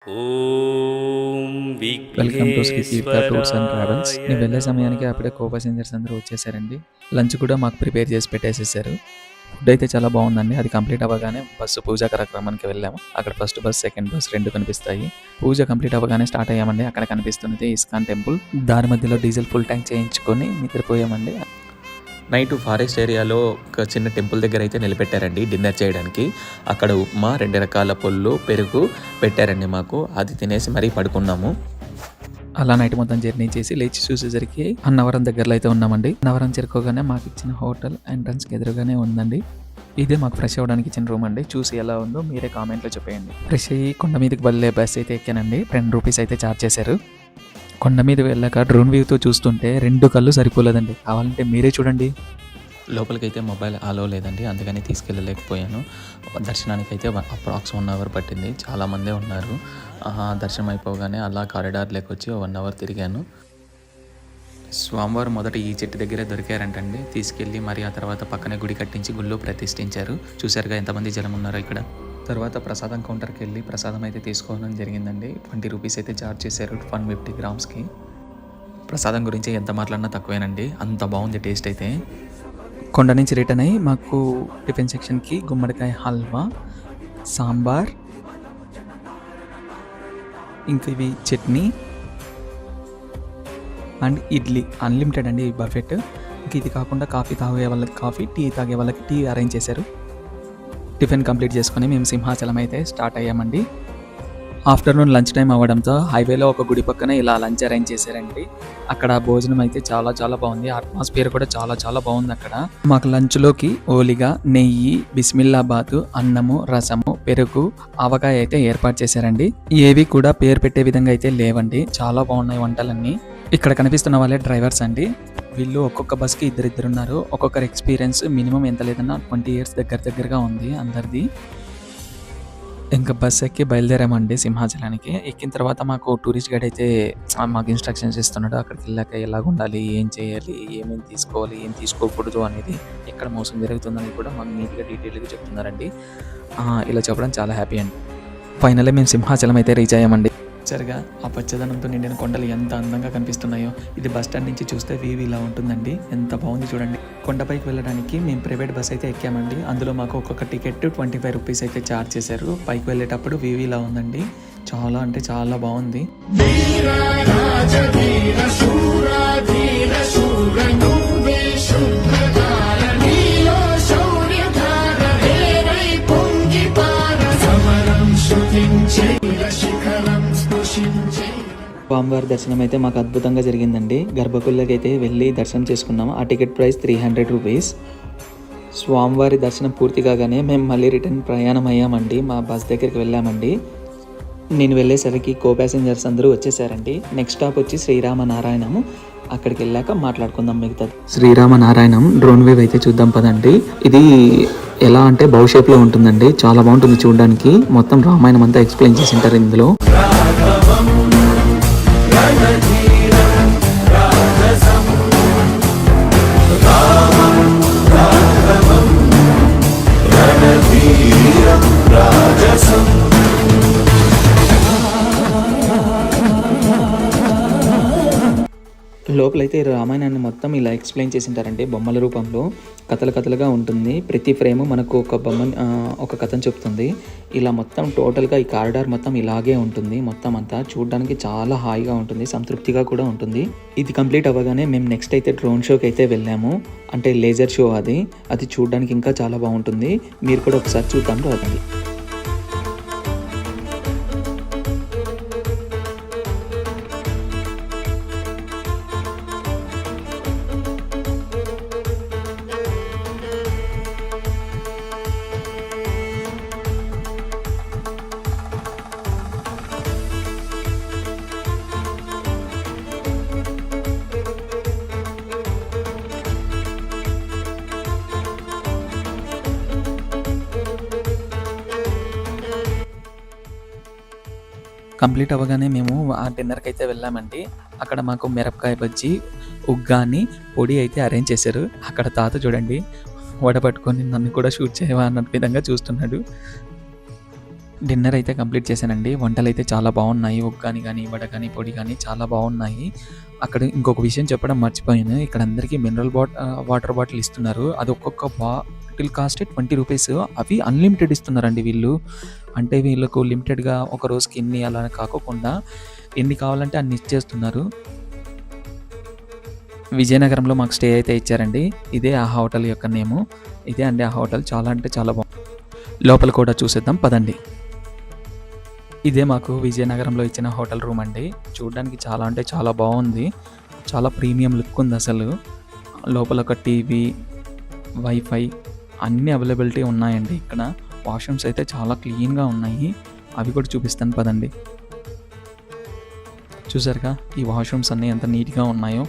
Om welcome to Shri Tirtha tours and travels. విఘ్నేశ్వరాయ మేము వెళ్ళే సమయానికి నమః. అప్పుడే కో ప్యాసింజర్స్ అందరూ వచ్చేసారండి. లంచ్ కూడా మాకు ప్రిపేర్ చేసి పెట్టేసేసారు. ఫుడ్ అయితే చాలా బాగుందండి. అది కంప్లీట్ అవ్వగానే బస్సు పూజా కార్యక్రమానికి వెళ్ళాము. అక్కడ ఫస్ట్ బస్, సెకండ్ బస్ రెండు కనిపిస్తాయి. పూజ కంప్లీట్ అవ్వగానే స్టార్ట్ అయ్యామండి. అక్కడ కనిపిస్తున్నది ఇస్కాన్ టెంపుల్. దారి మధ్యలో డీజిల్ ఫుల్ ట్యాంక్ చేయించుకొని నిద్రపోయామండి. నైట్ ఫారెస్ట్ ఏరియాలో ఒక చిన్న టెంపుల్ దగ్గర అయితే నిలబెట్టారండి డిన్నర్ చేయడానికి. అక్కడ ఉప్మా, 2 రకాల పొళ్ళు, పెరుగు పెట్టారండి మాకు. అది తినేసి మరీ పడుకున్నాము. అలా నైట్ మొత్తం జర్నీ చేసి లేచి చూసేసరికి అన్నవరం దగ్గరలో అయితే ఉన్నామండి. అన్నవరం చేరుకోగానే మాకు ఇచ్చిన హోటల్ ఎంట్రన్స్కి ఎదురుగానే ఉందండి. ఇదే మాకు ఫ్రెష్ అవ్వడానికి ఇచ్చిన రూమ్ అండి. చూసి ఎలా ఉందో మీరే కామెంట్లో చెప్పేయండి. ఫ్రెష్ అయ్యి కొండ మీదకి వెళ్ళే బస్ అయితే ఎక్కానండి. 10 రూపీస్ అయితే ఛార్జ్ చేశారు. కొండ మీద వెళ్ళాక డ్రోన్ వ్యూతో చూస్తుంటే 2 కళ్ళు సరిపోలేదండి. కావాలంటే మీరే చూడండి. లోపలికైతే మొబైల్ అలో లేదండి, అందుకని తీసుకెళ్ళలేకపోయాను. దర్శనానికి అయితే అప్రాక్స్ 1 అవర్ పట్టింది. చాలామందే ఉన్నారు. దర్శనం అయిపోగానే అలా కారిడార్లోకి వచ్చి 1 అవర్ తిరిగాను. స్వామివారు మొదట ఈ చెట్టు దగ్గరే దొరికారంటండి. తీసుకెళ్ళి మరి ఆ తర్వాత పక్కనే గుడి కట్టించి గుళ్ళో ప్రతిష్ఠించారు. చూసారుగా ఎంతమంది జనం ఉన్నారో ఇక్కడ. తర్వాత ప్రసాదం కౌంటర్కి వెళ్ళి ప్రసాదం అయితే తీసుకోవడం జరిగిందండి. 20 రూపీస్ అయితే ఛార్జ్ చేశారు 150 గ్రామ్స్కి. ప్రసాదం గురించి ఎంత మాట్లాడినా తక్కువేనండి, అంత బాగుంది టేస్ట్ అయితే. కొండ నుంచి రిటర్న్ అయ్యి మాకు టిఫిన్ సెక్షన్కి గుమ్మడికాయ హల్వా, సాంబార్, ఇంకా ఇవి చట్నీ అండ్ ఇడ్లీ అన్లిమిటెడ్ అండి ఈ బఫెట్. ఇంక ఇది కాకుండా కాఫీ తాగే వాళ్ళకి కాఫీ, టీ తాగే వాళ్ళకి టీ అరేంజ్ చేశారు. టిఫిన్ కంప్లీట్ చేసుకొని మేము సింహాచలం అయితే స్టార్ట్ అయ్యామండి. ఆఫ్టర్నూన్ లంచ్ టైం అవ్వడంతో హైవేలో ఒక గుడి పక్కన ఇలా లంచ్ అరేంజ్ చేశారండి. అక్కడ భోజనం అయితే చాలా చాలా బాగుంది. అట్మాస్ఫియర్ కూడా చాలా చాలా బాగుంది అక్కడ. మాకు లంచ్లోకి ఓలిగా, నెయ్యి, బిస్మిల్లాబాదు, అన్నము, రసము, పెరుగు, ఆవకాయ అయితే ఏర్పాటు చేశారండి. ఏవి కూడా పేరు పెట్టే విధంగా అయితే లేవండి. చాలా బాగున్నాయి వంటలన్నీ. ఇక్కడ కనిపిస్తున్న వాళ్ళే డ్రైవర్స్ అండి. వీళ్ళు ఒక్కొక్క బస్కి ఇద్దరున్నారు. ఒక్కొక్కరి ఎక్స్పీరియన్స్ మినిమం ఎంత లేదన్నా 20 years దగ్గరగా ఉంది అందరిది. ఇంకా బస్ ఎక్కి బయలుదేరామండి సింహాచలానికి. ఎక్కిన తర్వాత మాకు టూరిస్ట్ గైడ్ అయితే మాకు ఇన్స్ట్రక్షన్స్ ఇస్తున్నాడు. అక్కడికి వెళ్ళాక ఎలాగ ఉండాలి, ఏం చేయాలి, ఏమేమి తీసుకోవాలి, ఏం తీసుకోకూడదు అనేది, ఎక్కడ మోసం జరుగుతుందని కూడా మాకు నీట్గా డీటెయిల్గా చెప్తున్నారండి. ఇలా చెప్పడం చాలా హ్యాపీ అండి. ఫైనల్లీ మేము సింహాచలం అయితే రీచ్ అయ్యామండి. సరిగా ఆ పచ్చదనంతో నిండిన కొండలు ఎంత అందంగా కనిపిస్తున్నాయో. ఇది బస్ స్టాండ్ నుంచి చూస్తే వ్యూ ఇలా ఉంటుందండి. ఎంత బాగుంది చూడండి. కొండపైకి వెళ్ళడానికి మేము ప్రైవేట్ బస్ అయితే ఎక్కామండి. అందులో మాకు ఒక్కొక్క టికెట్ 25 రూపీస్ అయితే ఛార్జ్ చేశారు. పైకి వెళ్ళేటప్పుడు వ్యూ ఇలా ఉందండి. చాలా అంటే చాలా బాగుంది. స్వామివారి దర్శనం అయితే మాకు అద్భుతంగా జరిగిందండి. గర్భగుడిలోకి అయితే వెళ్ళి దర్శనం చేసుకున్నాము. ఆ టికెట్ ప్రైస్ 300 రూపీస్. స్వామివారి దర్శనం పూర్తి కాగానే మేము మళ్ళీ రిటర్న్ ప్రయాణం అయ్యామండి. మా బస్ దగ్గరికి వెళ్ళామండి. నేను వెళ్ళేసరికి కో ప్యాసింజర్స్ అందరూ వచ్చేసారండి. నెక్స్ట్ స్టాప్ వచ్చి శ్రీరామనారాయణము. అక్కడికి వెళ్ళాక మాట్లాడుకుందాం మిగతాది. శ్రీరామనారాయణం డ్రోన్ వేవ్ అయితే చూద్దాం పదండి. ఇది ఎలా అంటే బౌ షేప్లో ఉంటుందండి. చాలా బాగుంటుంది చూడడానికి. మొత్తం రామాయణం అంతా ఎక్స్ప్లెయిన్ చేసి ఉంటారు ఇందులో. లోపలైతే రామాయణాన్ని మొత్తం ఇలా ఎక్స్ప్లెయిన్ చేసి ఉంటారంటే బొమ్మల రూపంలో. కథలుగా ఉంటుంది. ప్రతి ఫ్రేము మనకు ఒక కథను చెప్తుంది. ఇలా మొత్తం టోటల్గా ఈ కారిడార్ మొత్తం ఇలాగే ఉంటుంది. మొత్తం అంతా చూడడానికి చాలా హాయిగా ఉంటుంది, సంతృప్తిగా కూడా ఉంటుంది. ఇది కంప్లీట్ అవ్వగానే మేము నెక్స్ట్ అయితే డ్రోన్ షోకి అయితే వెళ్ళాము. అంటే లేజర్ షో అది చూడడానికి ఇంకా చాలా బాగుంటుంది. మీరు కూడా ఒకసారి చూద్దాం రండి. కంప్లీట్ అవ్వగానే మేము ఆ డిన్నర్కి అయితే వెళ్ళామండి. అక్కడ మాకు మిరపకాయ బజ్జీ, ఉగ్గాని, పొడి అయితే అరేంజ్ చేశారు. అక్కడ తాత చూడండి వడ పట్టుకొని నన్ను కూడా షూట్ చేయవా అన్న విధంగా చూస్తున్నాడు. డిన్నర్ అయితే కంప్లీట్ చేశానండి. వంటలైతే చాలా బాగున్నాయి. ఉగ్గాని కానీ, వడ కానీ, పొడి కానీ చాలా బాగున్నాయి. అక్కడ ఇంకొక విషయం చెప్పడం మర్చిపోయాను. ఇక్కడ అందరికీ మినరల్ వాటర్ బాటిల్ ఇస్తున్నారు. అది ఒక్కొక్క బాటిల్ కాస్ట్ 20 రూపీస్. అవి అన్లిమిటెడ్ ఇస్తున్నారండి వీళ్ళు. అంటే వీళ్ళకు లిమిటెడ్గా ఒక రోజుకి ఇన్ని అలా కాకోకుండా ఎన్ని కావాలంటే అన్ని ఇచ్చేస్తున్నారు. విజయనగరంలో మాకు స్టే అయితే ఇచ్చారండి. ఇదే ఆ హోటల్ యొక్క నేము. ఇదే అండి ఆ హోటల్. చాలా అంటే చాలా బాగుంది. లోపల కూడా చూసేద్దాం పదండి. ఇదే మాకు విజయనగరంలో ఇచ్చిన హోటల్ రూమ్ అండి. చూడడానికి చాలా అంటే చాలా బాగుంది. చాలా ప్రీమియం లుక్ ఉంది అసలు. లోపల ఒక టీవీ, వైఫై అన్నీ అవైలబిలిటీ ఉన్నాయండి ఇక్కడ. వాష్రూమ్స్ అయితే చాలా క్లీన్గా ఉన్నాయి. అవి కూడా చూపిస్తాను పదండి. చూసారుగా ఈ వాష్రూమ్స్ అన్నీ ఎంత నీట్గా ఉన్నాయో.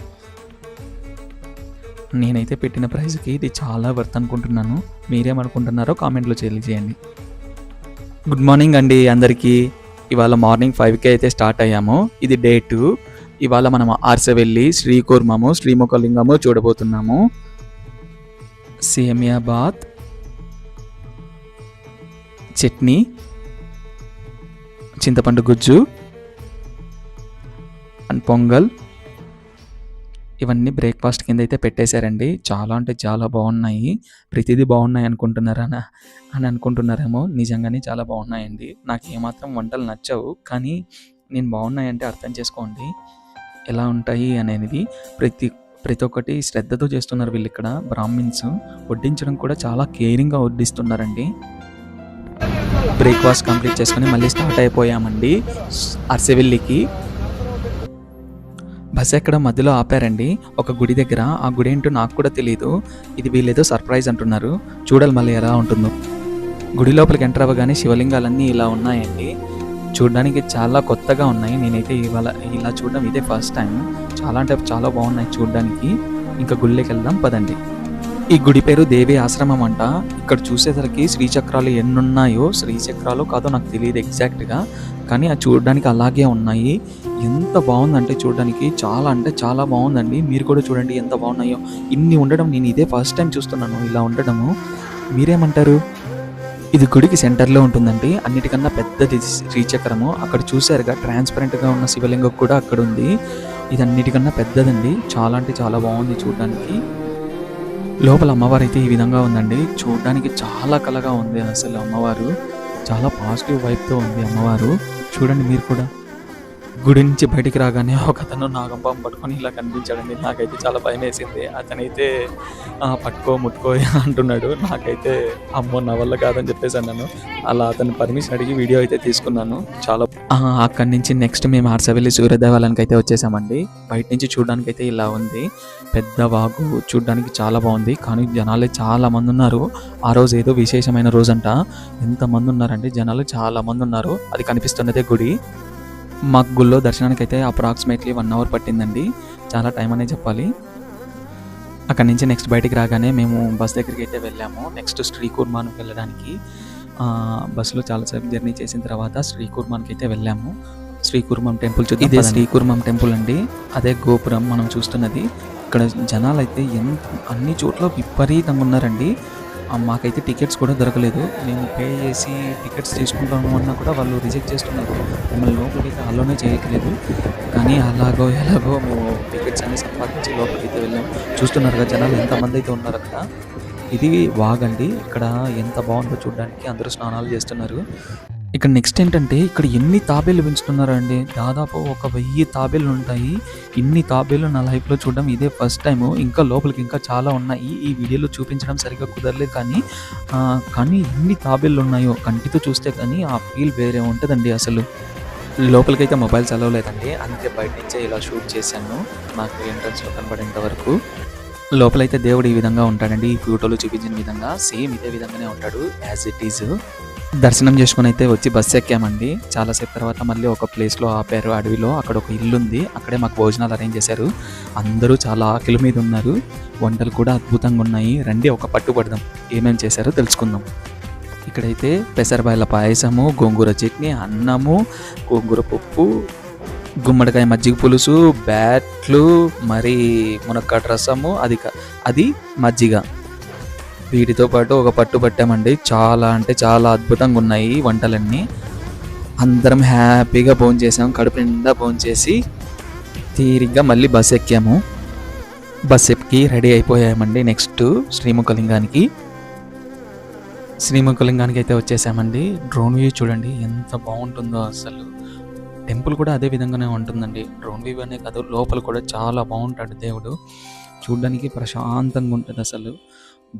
నేనైతే పెట్టిన ప్రైస్కి ఇది చాలా వర్త్ అనుకుంటున్నాను. మీరేమనుకుంటున్నారో కామెంట్లో తెలియజేయండి. గుడ్ మార్నింగ్ అండి అందరికీ. ఇవాళ మార్నింగ్ 5కి అయితే స్టార్ట్ అయ్యాము. ఇది డే 2. ఇవాళ మనం ఆర్సవెల్లి, శ్రీకూర్మము, శ్రీముఖలింగము చూడబోతున్నాము. సేమియా బాత్, చట్నీ, చింతపండు గుజ్జు అండ్ పొంగల్ ఇవన్నీ బ్రేక్ఫాస్ట్ కింద అయితే పెట్టేశారండి. చాలా అంటే చాలా బాగున్నాయి. ప్రతిదీ బాగున్నాయి అని అనుకుంటున్నారేమో. నిజంగానే చాలా బాగున్నాయండి. నాకు ఏమాత్రం వంటలు నచ్చవు, కానీ నేను బాగున్నాయంటే అర్థం చేసుకోండి ఎలా ఉంటాయి అనేది. ప్రతి ఒక్కటి శ్రద్ధతో చేస్తున్నారు వీళ్ళు ఇక్కడ. బ్రాహ్మిన్స్ వడ్డించడం కూడా చాలా కేరింగ్గా వడ్డిస్తున్నారండి. బ్రేక్ఫాస్ట్ కంప్లీట్ చేసుకొని మళ్ళీ స్టార్ట్ అయిపోయామండి అర్సవెల్లికి. బస్ ఎక్కడ మధ్యలో ఆపారండి ఒక గుడి దగ్గర. ఆ గుడి ఏంటో నాకు కూడా తెలియదు. ఇది వీళ్ళేదో సర్ప్రైజ్ అంటున్నారు. చూడాలి మళ్ళీ ఎలా ఉంటుందో. గుడి లోపలికి ఎంటర్ అవ్వగానే శివలింగాలన్నీ ఇలా ఉన్నాయండి. చూడడానికి చాలా కొత్తగా ఉన్నాయి. నేనైతే ఇలా చూడడం ఇదే ఫస్ట్ టైం. చాలా అంటే చాలా బాగున్నాయి చూడడానికి. ఇంకా గుడిలోకి వెళ్దాం పదండి. ఈ గుడి పేరు దేవి ఆశ్రమం అంట. ఇక్కడ చూసేసరికి శ్రీచక్రాలు ఎన్నున్నాయో, శ్రీచక్రాలు కాదో నాకు తెలియదు ఎగ్జాక్ట్గా, కానీ అది చూడడానికి అలాగే ఉన్నాయి. ఎంత బాగుందంటే చూడడానికి చాలా అంటే చాలా బాగుందండి. మీరు కూడా చూడండి ఎంత బాగున్నాయో. ఇన్ని ఉండడం నేను ఇదే ఫస్ట్ టైం చూస్తున్నాను ఇలా ఉండడము. మీరేమంటారు? ఇది గుడికి సెంటర్లో ఉంటుందండి. అన్నిటికన్నా పెద్దది శ్రీచక్రము. అక్కడ చూసారుగా ట్రాన్స్పరెంట్గా ఉన్న శివలింగం కూడా అక్కడ ఉంది. ఇది అన్నిటికన్నా పెద్దదండి. చాలా అంటే చాలా బాగుంది చూడడానికి. లోపల అమ్మవారు అయితే ఈ విధంగా ఉందండి. చూడడానికి చాలా కళగా ఉంది అసలు. అమ్మవారు చాలా పాజిటివ్ వైబ్తో ఉంది అమ్మవారు. చూడండి మీరు కూడా. గుడి నుంచి బయటికి రాగానే ఒక అతను నాగంపాము పట్టుకొని ఇలా కనిపించాడండి. నాకైతే చాలా భయం వేసింది. అతనైతే పట్టుకో ముట్టుకో అంటున్నాడు. నాకైతే అమ్మో నా వల్ల కాదని చెప్పేసి అన్నాను. అలా అతను పర్మిషన్ అడిగి వీడియో అయితే తీసుకున్నాను. చాలా అక్కడి నుంచి నెక్స్ట్ మేము ఆర్సవెల్లి సూర్యదేవాలయానికి అయితే వచ్చేసామండి. బయట నుంచి చూడడానికి అయితే ఇలా ఉంది. పెద్ద వాగు, చూడడానికి చాలా బాగుంది. కానీ జనాలే చాలా మంది ఉన్నారు. ఆ రోజు ఏదో విశేషమైన రోజంట. ఎంతమంది ఉన్నారండి జనాలు, చాలా మంది ఉన్నారు. అది కనిపిస్తున్నదే గుడి. మాకు గుళ్ళో దర్శనానికి అయితే అప్రాక్సిమేట్లీ 1 అవర్ పట్టిందండి. చాలా టైం అనే చెప్పాలి. అక్కడి నుంచి నెక్స్ట్ బయటికి రాగానే మేము బస్ దగ్గరికి అయితే వెళ్ళాము. నెక్స్ట్ శ్రీకూర్మానికి వెళ్ళడానికి బస్సులో చాలాసేపు జర్నీ చేసిన తర్వాత శ్రీకూర్మానికి అయితే వెళ్ళాము. శ్రీకూర్మం టెంపుల్ చూద్దాం. ఇదే శ్రీకూర్మం టెంపుల్ అండి. అదే గోపురం మనం చూస్తున్నది. ఇక్కడ జనాలు అయితే అన్ని చోట్ల విపరీతంగా ఉన్నారండి. మాకైతే టికెట్స్ కూడా దొరకలేదు. మేము పే చేసి టికెట్స్ తీసుకుంటాము అన్నా కూడా వాళ్ళు రిజెక్ట్ చేస్తున్నారు. మమ్మల్ని లోపలికైతే అలోనే చేయట్లేదు. కానీ ఎలాగో మేము టికెట్స్ అన్ని సంపాదించి లోపలికైతే వెళ్ళాము. చూస్తున్నారు కదా జనాలు ఎంతమంది అయితే ఉన్నారు అక్కడ. ఇది వాగండి. ఇక్కడ ఎంత బాగుందో చూడడానికి. అందరూ స్నానాలు చేస్తున్నారు. ఇక్కడ నెక్స్ట్ ఏంటంటే ఇక్కడ ఎన్ని తాబేలు పెంచుతున్నారు అండి. దాదాపు 1000 తాబేలు ఉంటాయి. ఇన్ని తాబేలు నా లైఫ్లో చూడడం ఇదే ఫస్ట్ టైము. ఇంకా లోపలికి ఇంకా చాలా ఉన్నాయి. ఈ వీడియోలో చూపించడం సరిగ్గా కుదరలేదు, కానీ ఎన్ని తాబేలు ఉన్నాయో కంటితో చూస్తే కానీ ఆ ఫీల్ వేరే ఉంటుందండి అసలు. లోపలికైతే మొబైల్స్ అలవ్ లేదండి. అందుకే బయట నుంచే ఇలా షూట్ చేశాను నాకు ఎంట్రన్స్లో కనబడేంత వరకు. లోపలైతే దేవుడు ఈ విధంగా ఉంటాడండి. ఈ ఫోటోలో చూపించిన విధంగా సేమ్ ఇదే విధంగానే ఉంటాడు యాజ్ ఇట్ ఈజ్. దర్శనం చేసుకుని అయితే వచ్చి బస్సు ఎక్కామండి. చాలాసేపు తర్వాత మళ్ళీ ఒక ప్లేస్లో ఆపారు అడవిలో. అక్కడ ఒక ఇల్లు ఉంది. అక్కడే మాకు భోజనాలు అరేంజ్ చేశారు. అందరూ చాలా ఆకలి మీద ఉన్నారు. వంటలు కూడా అద్భుతంగా ఉన్నాయి. రండి ఒక పట్టు పడదాం, ఏమేమి చేశారో తెలుసుకుందాం. ఇక్కడైతే పెసరబాయల పాయసము, గోంగూర చట్నీ, అన్నము, గోంగూర పప్పు, గుమ్మడికాయ మజ్జిగ పులుసు, బ్యాట్లు, మరి మునక్కాడ రసము, అది మజ్జిగ. వీటితో పాటు ఒక పట్టు పట్టామండి. చాలా అంటే చాలా అద్భుతంగా ఉన్నాయి వంటలన్నీ. అందరం హ్యాపీగా భోంచేసాం, కడుపు నిండా భోంచేసి తీరిగ్గా మళ్ళీ బస్ ఎక్కాము. బస్ ఎక్కి రెడీ అయిపోయామండి. నెక్స్ట్ శ్రీముఖలింగానికి అయితే వచ్చేసామండి. డ్రోన్ వ్యూ చూడండి ఎంత బాగుంటుందో అసలు. టెంపుల్ కూడా అదే విధంగానే ఉంటుందండి. డ్రోన్ వ్యూ అనే కాదు, లోపల కూడా చాలా బాగుంటాడు దేవుడు. చూడడానికి ప్రశాంతంగా ఉంటుంది అసలు.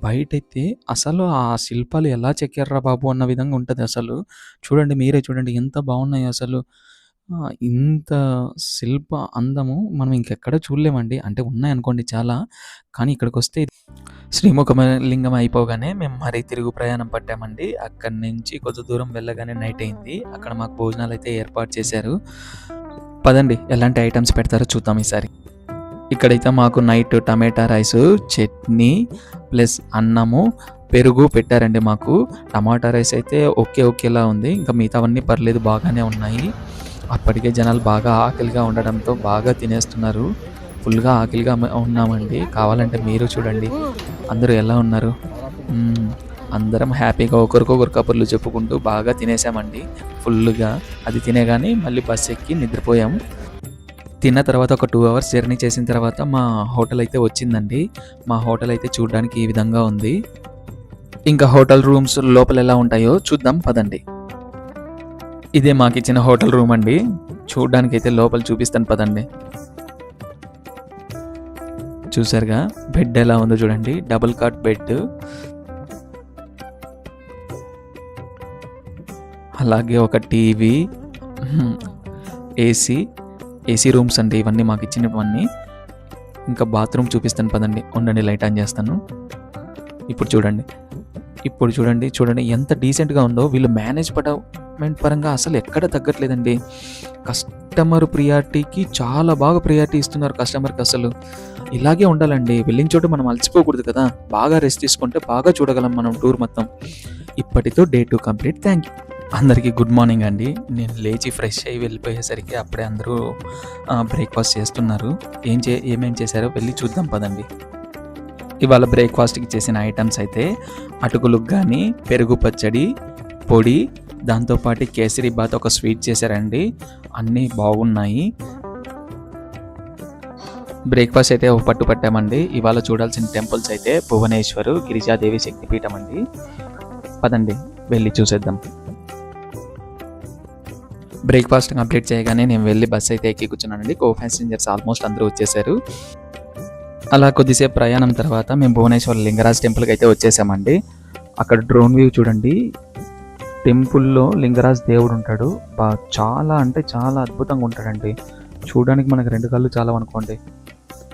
బయటైతే అసలు ఆ శిల్పాలు ఎలా చెక్కారా బాబు అన్న విధంగా ఉంటుంది అసలు. చూడండి, మీరే చూడండి ఎంత బాగున్నాయో అసలు. ఇంత శిల్ప అందము మనం ఇంకెక్కడ చూడలేమండి. అంటే ఉన్నాయనుకోండి చాలా, కానీ ఇక్కడికొస్తే శ్రీముఖలింగం అయిపోగానే మేము మరీ తిరుగు ప్రయాణం పట్టామండి. అక్కడి నుంచి కొంచెం దూరం వెళ్ళగానే నైట్ అయింది. అక్కడ మాకు భోజనాలు అయితే ఏర్పాటు చేశారు. పదండి ఎలాంటి ఐటమ్స్ పెడతారో చూద్దాం ఈసారి. ఇక్కడైతే మాకు నైట్ టమాటా రైసు, చట్నీ ప్లస్ అన్నము, పెరుగు పెట్టారండి మాకు. టమాటా రైస్ అయితే ఒకేలా ఉంది, ఇంకా మిగతావన్నీ పర్లేదు బాగానే ఉన్నాయి. అప్పటికే జనాలు బాగా ఆకలిగా ఉండడంతో బాగా తినేస్తున్నారు. ఫుల్గా ఆకలిగా ఉన్నామండి. కావాలంటే మీరు చూడండి అందరూ ఎలా ఉన్నారు. అందరం హ్యాపీగా ఒకరికొకరు కబుర్లు చెప్పుకుంటూ బాగా తినేసామండి ఫుల్గా. అది తినేగానే మళ్ళీ బస్ ఎక్కి నిద్రపోయాము. తిన్న తర్వాత ఒక 2 hours జర్నీ చేసిన తర్వాత మా హోటల్ అయితే వచ్చిందండి. మా హోటల్ అయితే చూడడానికి ఈ విధంగా ఉంది. ఇంకా హోటల్ రూమ్స్ లోపల ఎలా ఉంటాయో చూద్దాం పదండి. ఇదే మాకు ఇచ్చిన హోటల్ రూమ్ అండి. చూడడానికి అయితే లోపల చూపిస్తాను పదండి. చూసారుగా బెడ్ ఎలా ఉందో చూడండి, డబుల్ కాట్ బెడ్. అలాగే ఒక టీవీ, ఏసీ రూమ్స్ అండి ఇవన్నీ మాకు ఇచ్చినవన్నీ. ఇంకా బాత్రూమ్ చూపిస్తాను పదండి, ఉండండి లైట్ ఆన్ చేస్తాను. ఇప్పుడు చూడండి ఎంత డీసెంట్గా ఉందో. వీళ్ళు మేనేజ్మెంట్ పరంగా అసలు ఎక్కడ తగ్గట్లేదండి. కస్టమర్ ప్రియారిటీకి చాలా బాగా ప్రియారిటీ ఇస్తున్నారు కస్టమర్కి. అసలు ఇలాగే ఉండాలండి. వెళ్ళిన చోట మనం అలసిపోకూడదు కదా. బాగా రెస్ట్ తీసుకుంటే బాగా చూడగలం మనం టూర్ మొత్తం. ఇప్పటితో Day 2 కంప్లీట్. Thank you. అందరికీ గుడ్ మార్నింగ్ అండి. నేను లేచి ఫ్రెష్ అయ్యి వెళ్ళిపోయేసరికి అప్పుడే అందరూ బ్రేక్ఫాస్ట్ చేస్తున్నారు. ఏమేం చేశారో వెళ్ళి చూద్దాం పదండి. ఇవాళ బ్రేక్ఫాస్ట్కి చేసిన ఐటమ్స్ అయితే అటుకులు కానీ, పెరుగు పచ్చడి, పొడి, దాంతోపాటు కేసరి బాత్, ఒక స్వీట్ చేశారండి. అన్నీ బాగున్నాయి. బ్రేక్ఫాస్ట్ అయితే ఒక పట్టు పట్టామండి. ఇవాళ చూడాల్సిన టెంపుల్స్ అయితే భువనేశ్వరు, గిరిజాదేవి శక్తిపీఠం అండి. పదండి వెళ్ళి చూసేద్దాం. బ్రేక్ఫాస్ట్ కంప్లీట్ చేయగానే నేను వెళ్ళి బస్ అయితే ఎక్కి కూర్చున్నానండి. కో ప్యాసింజర్స్ ఆల్మోస్ట్ అందరూ వచ్చేసారు. అలా కొద్దిసేపు ప్రయాణం తర్వాత మేము భువనేశ్వర్ లింగరాజ్ టెంపుల్కి అయితే వచ్చేసామండి. అక్కడ డ్రోన్ వ్యూ చూడండి. టెంపుల్లో లింగరాజ్ దేవుడు ఉంటాడు. చాలా అంటే చాలా అద్భుతంగా ఉంటాడండి. చూడడానికి మనకు 2 కళ్ళు చాలా అనుకోండి.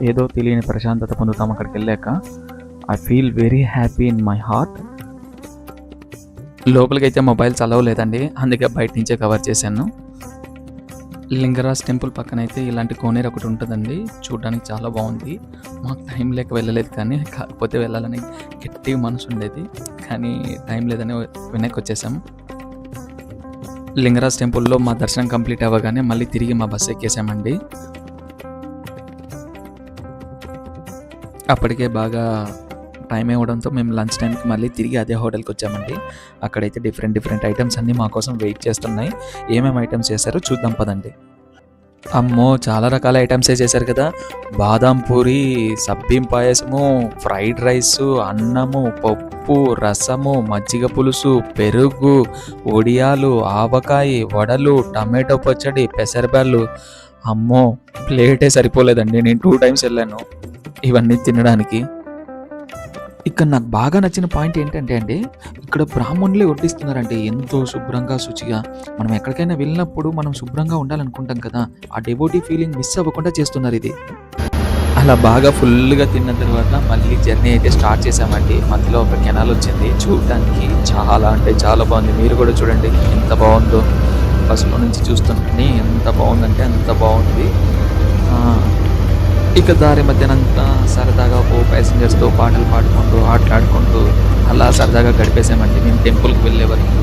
ఏదో తెలియని ప్రశాంతత పొందుతాం అక్కడికి వెళ్ళాక. I feel very happy in my heart. లోపలికైతే మొబైల్స్ అలవ్ లేదండి, అందుకే బయట నుంచే కవర్ చేశాను. లింగరాజ్ టెంపుల్ పక్కన అయితే ఇలాంటి కోనేరు ఒకటి ఉంటుందండి. చూడడానికి చాలా బాగుంది. మాకు టైం లేక వెళ్ళలేదు, కానీ కాకపోతే వెళ్ళాలని గట్టిగా మనసు ఉండేది, కానీ టైం లేదని వెనక్కి వచ్చేసాం. లింగరాజ్ టెంపుల్లో మా దర్శనం కంప్లీట్ అవ్వగానే మళ్ళీ తిరిగి మా బస్సు ఎక్కేసామండి. అప్పటికే బాగా టైం ఇవ్వడంతో మేము లంచ్ టైంకి మళ్ళీ తిరిగి అదే హోటల్కి వచ్చామండి. అక్కడైతే డిఫరెంట్ ఐటమ్స్ అన్నీ మా కోసం వెయిట్ చేస్తున్నాయి. ఏమేమి ఐటమ్స్ చేశారో చూద్దాం పదండి. అమ్మో, చాలా రకాల ఐటమ్సే చేశారు కదా. బాదాం పూరి, సబ్బీం పాయసము, ఫ్రైడ్ రైసు, అన్నము, పప్పు, రసము, మజ్జిగ పులుసు, పెరుగు, ఒడియాలు, ఆవకాయ, వడలు, టమాటో పచ్చడి, పెసరబ్యాళ్ళు. అమ్మో, ప్లేటే సరిపోలేదండి. నేను 2 times వెళ్ళాను ఇవన్నీ తినడానికి. ఇక్కడ నాకు బాగా నచ్చిన పాయింట్ ఏంటంటే అండి, ఇక్కడ బ్రాహ్మణులే వడ్డిస్తున్నారంటే ఎంతో శుభ్రంగా, శుచిగా. మనం ఎక్కడికైనా వెళ్ళినప్పుడు మనం శుభ్రంగా ఉండాలనుకుంటాం కదా, ఆ డెవోటీ ఫీలింగ్ మిస్ అవ్వకుండా చేస్తున్నారు ఇది. అలా బాగా ఫుల్గా తిన్న తర్వాత మళ్ళీ జర్నీ అయితే స్టార్ట్ చేసామండి. మధ్యలో ఒక కెనాల్ వచ్చింది. చూడటానికి చాలా అంటే చాలా బాగుంది. మీరు కూడా చూడండి ఎంత బాగుందో. బస్సులో నుంచి చూస్తుంటే ఎంత బాగుందంటే అంత బాగుంది. ఇక దారి మధ్యనంతా సరదాగా ప్యాసింజర్స్తో పాటలు పాడుకుంటూ, ఆటలాడుకుంటూ అలా సరదాగా గడిపేసామండి. మేము టెంపుల్కి వెళ్ళే వరకు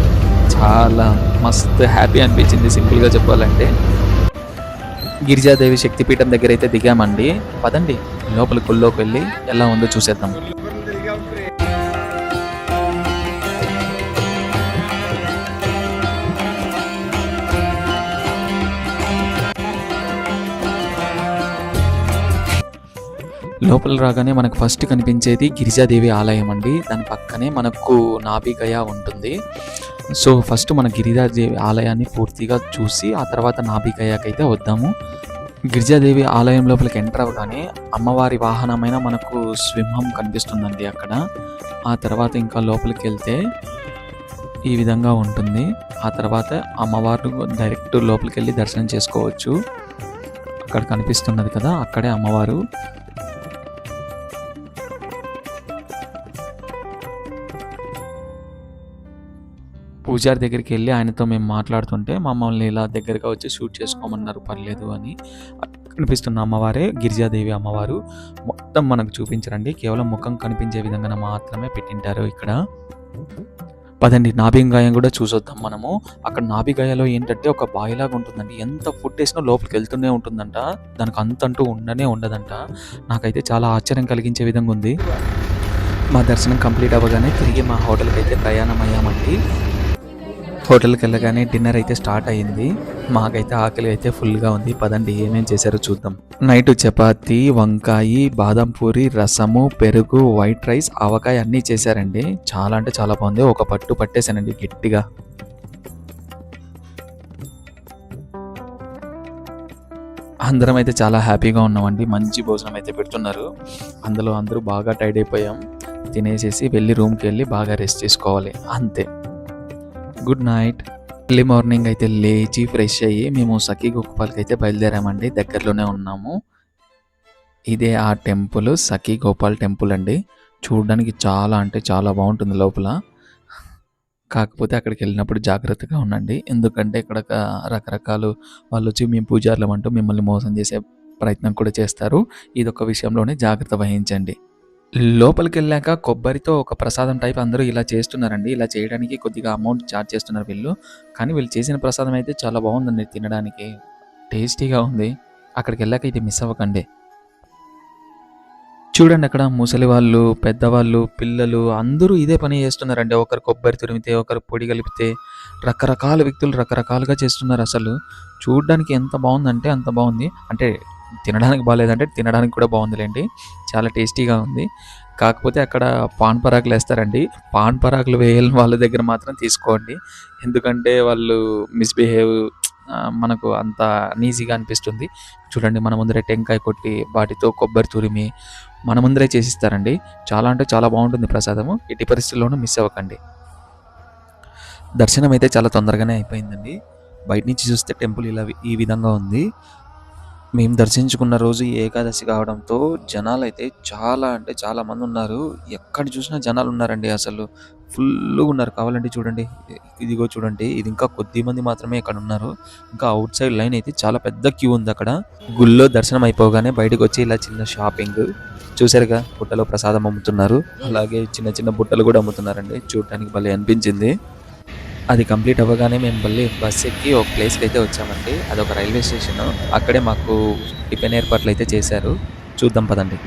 చాలా మస్తు హ్యాపీ అనిపించింది. సింపుల్గా చెప్పాలంటే గిరిజాదేవి శక్తిపీఠం దగ్గర అయితే దిగామండి. పదండి లోపల గుళ్ళోకి వెళ్ళి ఎలా ఉందో చూసేద్దాం. లోపల రాగానే మనకు ఫస్ట్ కనిపించేది గిరిజాదేవి ఆలయం అండి. దాని పక్కనే మనకు నాభిగయ ఉంటుంది. సో ఫస్ట్ మన గిరిజాదేవి ఆలయాన్ని పూర్తిగా చూసి ఆ తర్వాత నాభిగయకైతే వద్దాము. గిరిజాదేవి ఆలయం లోపలికి ఎంటర్ అవ్వగానే అమ్మవారి వాహనమైన మనకు సింహం కనిపిస్తుందండి అక్కడ. ఆ తర్వాత ఇంకా లోపలికి వెళ్తే ఈ విధంగా ఉంటుంది. ఆ తర్వాత అమ్మవారు డైరెక్ట్ లోపలికి వెళ్ళి దర్శనం చేసుకోవచ్చు. అక్కడ కనిపిస్తున్నది కదా, అక్కడే అమ్మవారు. పూజారి దగ్గరికి వెళ్ళి ఆయనతో మేము మాట్లాడుతుంటే మమ్మల్ని ఇలా దగ్గరగా వచ్చి షూట్ చేసుకోమన్నారు, పర్లేదు అని. కనిపిస్తున్న అమ్మవారే గిరిజాదేవి అమ్మవారు. మొత్తం మనకు చూపించరండి, కేవలం ముఖం కనిపించే విధంగా మాత్రమే పెట్టింటారు ఇక్కడ. పదండి నాభిగాయం కూడా చూసొద్దాం మనము. అక్కడ నాభిగాయలో ఏంటంటే ఒక బాయిలాగా ఉంటుందండి. ఎంత ఫుడ్ వేసినా లోపలికి వెళ్తూనే ఉంటుందంట. దానికి అంతంటూ ఉండదంట. నాకైతే చాలా ఆశ్చర్యం కలిగించే విధంగా ఉంది. మా దర్శనం కంప్లీట్ అవ్వగానే తిరిగి మా హోటల్కి అయితే ప్రయాణం అయ్యామండి. హోటల్కి వెళ్ళగానే డిన్నర్ అయితే స్టార్ట్ అయ్యింది. మాకైతే ఆకలి అయితే ఫుల్గా ఉంది. పదండి ఏమేం చేశారో చూద్దాం. నైట్ చపాతి, వంకాయ, బాదం పూరి, రసము, పెరుగు, వైట్ రైస్, ఆవకాయ అన్నీ చేశారండి. చాలా అంటే చాలా బాగుంది. ఒక పట్టు పట్టేశానండి గట్టిగా. అందరం అయితే చాలా హ్యాపీగా ఉన్నామండి. మంచి భోజనం అయితే పెడుతున్నారు. అందులో అందరూ బాగా టైర్డ్ అయిపోయాం. తినేసేసి వెళ్ళి రూమ్కి వెళ్ళి బాగా రెస్ట్ చేసుకోవాలి, అంతే. Good night. ఎర్లీ మార్నింగ్ అయితే లేచి ఫ్రెష్ అయ్యి మేము సఖీ గోపాల్కి అయితే బయలుదేరామండి. దగ్గరలోనే ఉన్నాము. ఇదే ఆ టెంపుల్, సఖీ గోపాల్ టెంపుల్ అండి. చూడడానికి చాలా అంటే చాలా బాగుంటుంది లోపల. కాకపోతే అక్కడికి వెళ్ళినప్పుడు జాగ్రత్తగా ఉండండి. ఎందుకంటే ఇక్కడ రకరకాలు వాళ్ళు వచ్చి మేము పూజారులం అంటూ మిమ్మల్ని మోసం చేసే ప్రయత్నం కూడా చేస్తారు. ఇదొక విషయంలోనే జాగ్రత్త వహించండి. లోపలికి వెళ్ళాక కొబ్బరితో ఒక ప్రసాదం టైప్ అందరూ ఇలా చేస్తున్నారండి. ఇలా చేయడానికి కొద్దిగా అమౌంట్ ఛార్జ్ చేస్తున్నారు వీళ్ళు. కానీ వీళ్ళు చేసిన ప్రసాదం అయితే చాలా బాగుందండి, తినడానికి టేస్టీగా ఉంది. అక్కడికి వెళ్ళాక ఇది మిస్ అవ్వకండి. చూడండి అక్కడ ముసలి వాళ్ళు, పెద్దవాళ్ళు, పిల్లలు అందరూ ఇదే పని చేస్తున్నారండి. ఒకరు కొబ్బరి తురిమితే, ఒకరు పొడి కలిపితే, రకరకాల వ్యక్తులు రకరకాలుగా చేస్తున్నారు. అసలు చూడడానికి ఎంత బాగుందంటే అంత బాగుంది. అంటే తినడానికి బాగాలేదంటే తినడానికి కూడా బాగుందిలేండి, చాలా టేస్టీగా ఉంది. కాకపోతే అక్కడ పాన్ పరాకులు వేస్తారండి. పాన్ పరాకులు వేయాలని వాళ్ళ దగ్గర మాత్రం తీసుకోండి. ఎందుకంటే వాళ్ళు మిస్బిహేవ్, మనకు అంత అనీజీగా అనిపిస్తుంది. చూడండి మన ముందరే టెంకాయ కొట్టి వాటితో కొబ్బరి తురిమి మన ముందరే చేసిస్తారండి. చాలా అంటే చాలా బాగుంటుంది ప్రసాదము. ఎట్టి పరిస్థితుల్లోనూ మిస్ అవ్వకండి. దర్శనం అయితే చాలా తొందరగానే అయిపోయిందండి. బయట నుంచి చూస్తే టెంపుల్ ఇలా ఈ విధంగా ఉంది. మేము దర్శించుకున్న రోజు ఏకాదశి కావడంతో జనాలు అయితే చాలా అంటే చాలా మంది ఉన్నారు. ఎక్కడ చూసినా జనాలు ఉన్నారండి. అసలు ఫుల్గా ఉన్నారు. కావాలంటే చూడండి, ఇదిగో చూడండి, ఇది ఇంకా కొద్ది మంది మాత్రమే ఇక్కడ ఉన్నారు. ఇంకా అవుట్ సైడ్ లైన్ అయితే చాలా పెద్ద క్యూ ఉంది అక్కడ. గుళ్ళో దర్శనం అయిపోగానే బయటకు వచ్చి ఇలా చిన్న షాపింగ్ చూసారుగా, బుట్టలో ప్రసాదం అమ్ముతున్నారు. అలాగే చిన్న చిన్న బుట్టలు కూడా అమ్ముతున్నారండి. చూడటానికి భలే అనిపించింది. అది కంప్లీట్ అవ్వగానే మేము మళ్ళీ బస్ ఎక్కి ఒక ప్లేస్కి అయితే వచ్చామండి. అదొక రైల్వే స్టేషన్. అక్కడే మాకు టిఫిన్ ఏర్పాట్లు అయితే చేశారు. చూద్దాం పదండి.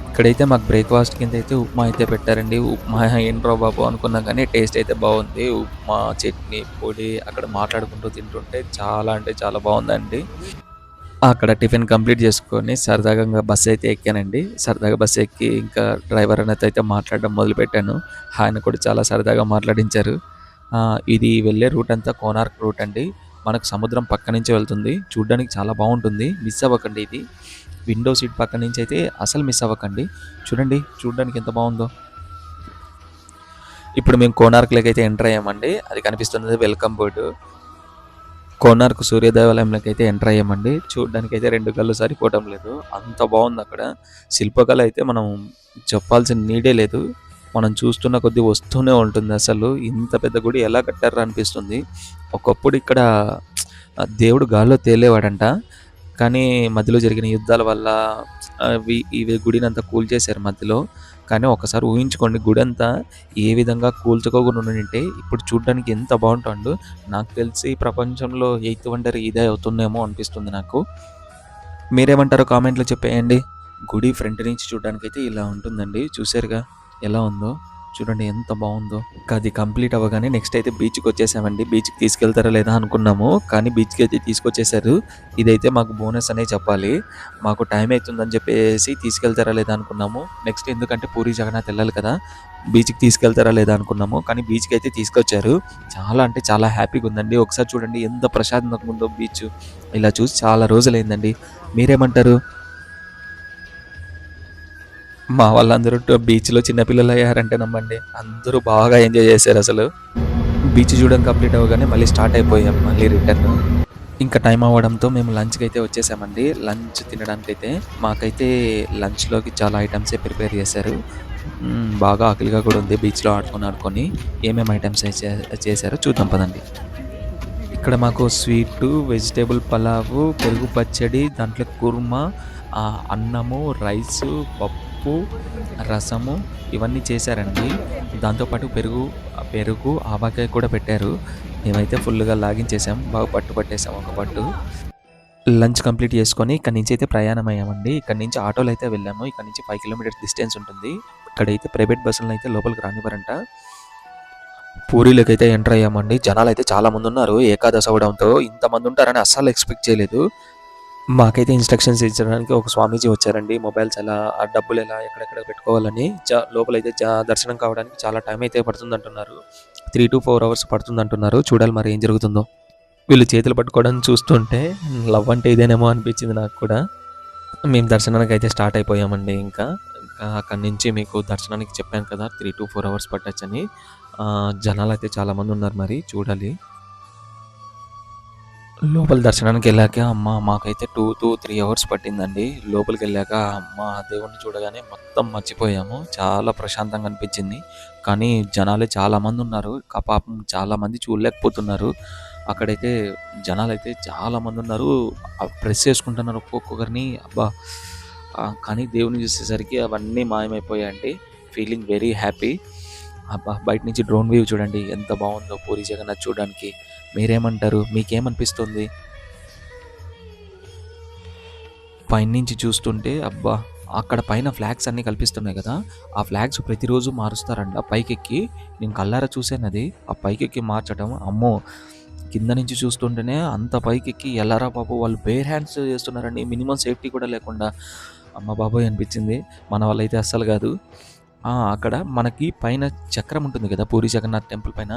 ఇక్కడైతే మాకు బ్రేక్ఫాస్ట్ కింద అయితే ఉప్మా అయితే పెట్టారండి. ఉప్మా ఏంట్రో బాబు అనుకున్నాం, కానీ టేస్ట్ అయితే బాగుంది. ఉప్మా, చట్నీ, పొడి అక్కడ మాట్లాడుకుంటూ తింటుంటే చాలా అంటే చాలా బాగుందండి. అక్కడ టిఫిన్ కంప్లీట్ చేసుకొని సరదాగా బస్సు అయితే ఎక్కానండి. సరదాగా బస్సు ఎక్కి ఇంకా డ్రైవర్ అనేది అయితే మాట్లాడడం మొదలుపెట్టాను. ఆయన కూడా చాలా సరదాగా మాట్లాడించారు. ఇది వెళ్ళే రూట్ అంతా కోనార్క్ రూట్ అండి. మనకు సముద్రం పక్క నుంచి వెళ్తుంది. చూడడానికి చాలా బాగుంటుంది. మిస్ అవ్వకండి. ఇది విండో సీట్ పక్క నుంచి అయితే అసలు మిస్ అవ్వకండి. చూడండి చూడడానికి ఎంత బాగుందో. ఇప్పుడు మేము కోనార్క్లోకి అయితే ఎంటర్ అయ్యామండి. అది కనిపిస్తున్నది వెల్కమ్ బోర్డు. కోనార్క్ సూర్యదేవాలయంలోకి అయితే ఎంటర్ అయ్యామండి. చూడడానికి అయితే 2 కళ్ళు సరిపోవటం లేదు, అంత బాగుంది అక్కడ. శిల్పకళ అయితే మనం చెప్పాల్సిన నీడే లేదు. మనం చూస్తున్న కొద్దీ వస్తూనే ఉంటుంది. అసలు ఇంత పెద్ద గుడి ఎలా కట్టారా అనిపిస్తుంది. ఒకప్పుడు ఇక్కడ దేవుడు గాల్లో తేలేవాడంట. కానీ మధ్యలో జరిగిన యుద్ధాల వల్ల ఇవి గుడిని అంతా కూల్చేశారు మధ్యలో. కానీ ఒకసారి ఊహించుకోండి, గుడి అంతా ఏ విధంగా కూల్చుకోకుండా ఉంటే ఇప్పుడు చూడడానికి ఎంత బాగుంటుందో. నాకు తెలిసి ప్రపంచంలో 8th వండర్ ఇదే అవుతుందేమో అనిపిస్తుంది నాకు. మీరేమంటారో కామెంట్లో చెప్పేయండి. గుడి ఫ్రంట్ నుంచి చూడడానికి అయితే ఇలా ఉంటుందండి. చూసారుగా ఎలా ఉందో. చూడండి ఎంత బాగుందో. ఇంకా అది కంప్లీట్ అవ్వగానే నెక్స్ట్ అయితే బీచ్కి వచ్చేసామండి. బీచ్కి తీసుకెళ్తారా లేదా అనుకున్నాము, కానీ బీచ్కి అయితే తీసుకొచ్చేసారు. ఇదైతే మాకు బోనస్ అనే చెప్పాలి. మాకు టైం అవుతుందని చెప్పేసి తీసుకెళ్తారా లేదా అనుకున్నాము. నెక్స్ట్ ఎందుకంటే పూరి జగన్నాథ్ వెళ్ళాలి కదా, బీచ్కి తీసుకెళ్తారా లేదా అనుకున్నాము, కానీ బీచ్కి అయితే తీసుకొచ్చారు. చాలా అంటే చాలా హ్యాపీగా ఉందండి. ఒకసారి చూడండి ఎంత ప్రశాంతంగా ఉందో బీచ్. ఇలా చూసి చాలా రోజులైందండి. మీరేమంటారు? మా వాళ్ళందరూ బీచ్‌లో చిన్నపిల్లలు అయ్యారంటే నమ్మండి. అందరూ బాగా ఎంజాయ్ చేశారు అసలు. బీచ్ చూడడం కంప్లీట్ అవ్వగానే మళ్ళీ స్టార్ట్ అయిపోయాం మళ్ళీ రిటర్న్. ఇంకా టైం అవ్వడంతో మేము లంచ్‌కి అయితే వచ్చేసామండి. లంచ్ తినడానికైతే మాకైతే లంచ్‌లోకి చాలా ఐటమ్సే ప్రిపేర్ చేశారు. బాగా ఆకలిగా కూడా ఉంది బీచ్‌లో ఆడుకొని. ఏమేమి ఐటమ్స్ చేశారో చూద్దాం పదండి. ఇక్కడ మాకు స్వీటు, వెజిటేబుల్ పలావు, పెరుగు పచ్చడి, దాంట్లో కుర్మా, అన్నము, రైసు, పప్పు, రసము ఇవన్నీ చేశారండి. దాంతోపాటు పెరుగు, ఆవకాయ కూడా పెట్టారు. మేమైతే ఫుల్‌గా లాగించేసాం. బాగా పట్టేసాం ఒక పట్టు. లంచ్ కంప్లీట్ చేసుకొని ఇక్కడి నుంచి అయితే ప్రయాణం అయ్యామండి. ఇక్కడి నుంచి ఆటోలో అయితే వెళ్ళాము. ఇక్కడ నుంచి 5 కిలోమీటర్స్ డిస్టెన్స్ ఉంటుంది. ఇక్కడైతే ప్రైవేట్ బస్సులను అయితే లోపలికి రానివ్వరంట. పూరీలోకైతే ఎంటర్ అయ్యామండి. జనాలైతే చాలా మంది ఉన్నారు. ఏకాదశి అవ్వడంతో ఇంతమంది ఉంటారని అస్సలు ఎక్స్పెక్ట్ చేయలేదు. మాకైతే ఇన్స్ట్రక్షన్స్ ఇచ్చడానికి ఒక స్వామీజీ వచ్చారండి. మొబైల్స్ ఎలా, ఆ డబ్బులు ఎలా ఎక్కడెక్కడ పెట్టుకోవాలని. లోపలైతే దర్శనం కావడానికి చాలా టైం అయితే పడుతుందంటున్నారు. 3-4 అవర్స్ పడుతుందంటున్నారు. చూడాలి మరి ఏం జరుగుతుందో. వీళ్ళు చేతులు పట్టుకోవడం చూస్తుంటే లవ్ అంటే ఇదేనేమో అనిపించింది నాకు కూడా. మేము దర్శనానికి అయితే స్టార్ట్ అయిపోయామండి. ఇంకా అక్కడి నుంచి మీకు దర్శనానికి చెప్పాను కదా 3-4 అవర్స్ పట్టొచ్చని. జనాలు అయితే చాలామంది ఉన్నారు, మరి చూడాలి. లోపల దర్శనానికి వెళ్ళాక మాకైతే 2-3 అవర్స్ పట్టిందండి. లోపలికి వెళ్ళాక దేవుణ్ణి చూడగానే మొత్తం మర్చిపోయాము. చాలా ప్రశాంతంగా అనిపించింది. కానీ జనాలే చాలామంది ఉన్నారు. పాపం చాలామంది చూడలేకపోతున్నారు. అక్కడైతే జనాలైతే చాలామంది ఉన్నారు. ప్రెస్ చేసుకుంటున్నారు ఒక్కొక్కరిని. కానీ దేవుని చూసేసరికి అవన్నీ మాయమైపోయాయండి. Feeling very happy. బయట నుంచి డ్రోన్ వ్యూ చూడండి ఎంత బాగుందో పూరి జగన్నాథ్ చూడడానికి. మీరేమంటారు? మీకేమనిపిస్తుంది? పైనుంచి చూస్తుంటే అక్కడ పైన ఫ్లాగ్స్ అన్నీ కల్పిస్తున్నాయి కదా, ఆ ఫ్లాగ్స్ ప్రతిరోజు మారుస్తారంట పైకెక్కి. నేను కళ్ళారా చూసానది. ఆ పైకెక్కి మార్చడం, అమ్మో! కింద నుంచి చూస్తుంటేనే అంత పైకెక్కి ఎలారా బాబు, వాళ్ళు బేర్ హ్యాండ్స్ చేస్తున్నారండి. మినిమం సేఫ్టీ కూడా లేకుండా. అమ్మ బాబోయ్ అనిపించింది. మన వాళ్ళైతే అస్సలు కాదు. అక్కడ మనకి పైన చక్రం ఉంటుంది కదా పూరి జగన్నాథ్ టెంపుల్ పైన,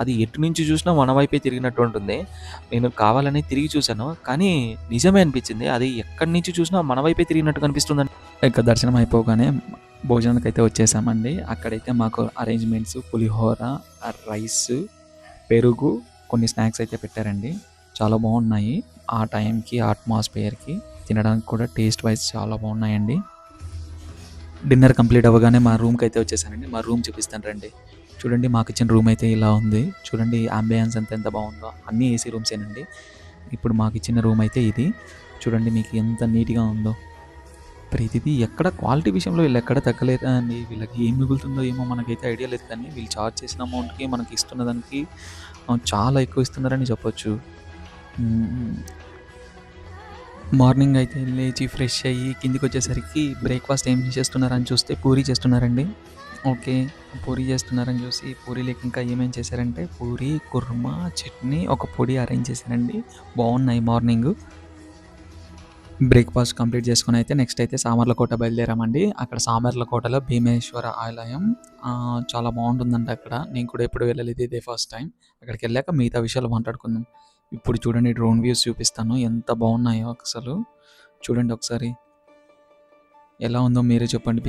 అది ఎటు నుంచి చూసినా మన వైపే తిరిగినట్టు ఉంటుంది. నేను కావాలని తిరిగి చూశాను, కానీ నిజమే అనిపించింది. అది ఎక్కడి నుంచి చూసినా మన వైపే తిరిగినట్టు కనిపిస్తుందండి. ఇక దర్శనం అయిపోగానే భోజనానికి అయితే వచ్చేసామండి. అక్కడైతే మాకు అరేంజ్మెంట్స్ పులిహోర, రైస్, పెరుగు, కొన్ని స్నాక్స్ అయితే పెట్టారండి. చాలా బాగున్నాయి. ఆ టైంకి, ఆ అట్మాస్ఫియర్కి తినడానికి కూడా టేస్ట్ వైజ్ చాలా బాగున్నాయండి. డిన్నర్ కంప్లీట్ అవ్వగానే మా రూమ్కి అయితే వచ్చేసానండి. మా రూమ్ చూపిస్తాను రండి. చూడండి మాకు ఇచ్చిన రూమ్ అయితే ఇలా ఉంది. చూడండి అంబియన్స్ అంతా ఎంత బాగుందో. అన్నీ ఏసీ రూమ్సేనండి. ఇప్పుడు మాకు ఇచ్చిన రూమ్ అయితే ఇది. చూడండి మీకు ఎంత నీట్గా ఉందో. ప్రతిదీ ఎక్కడ క్వాలిటీ విషయంలో వీళ్ళు ఎక్కడ తగ్గలేదా అండి. వీళ్ళకి ఏం మిగులుతుందో ఏమో మనకైతే ఐడియా లేదు, కానీ వీళ్ళు ఛార్జ్ చేసిన అమౌంట్కి మనకి ఇస్తున్న దానికి చాలా ఎక్కువ ఇస్తున్నారని చెప్పొచ్చు. మార్నింగ్ అయితే లేచి ఫ్రెష్ అయ్యి కిందికి వచ్చేసరికి బ్రేక్ఫాస్ట్ ఏం చేస్తున్నారని చూస్తే పూరీ చేస్తున్నారండి. ఓకే, పూరీ చేస్తున్నారని చూసి పూరీలోకి ఇంకా ఏమేమి చేశారంటే పూరీ, కుర్మా, చట్నీ, ఒక పొడి అరేంజ్ చేశారండి. బాగున్నాయి. మార్నింగ్ బ్రేక్ఫాస్ట్ కంప్లీట్ చేసుకుని అయితే నెక్స్ట్ అయితే సామర్లకోట బయలుదేరామండి. అక్కడ సామర్లకోటలో భీమేశ్వర ఆలయం చాలా బాగుంటుందంట అక్కడ. నేను కూడా ఎప్పుడు వెళ్ళలేదు, ఇదే ఫస్ట్ టైం. అక్కడికి వెళ్ళాక మిగతా విషయాలు మాట్లాడుకుందాం. ఇప్పుడు చూడండి డ్రోన్ వ్యూస్ చూపిస్తాను, ఎంత బాగున్నాయో అసలు. చూడండి ఒకసారి ఎలా ఉందో మీరే చెప్పండి.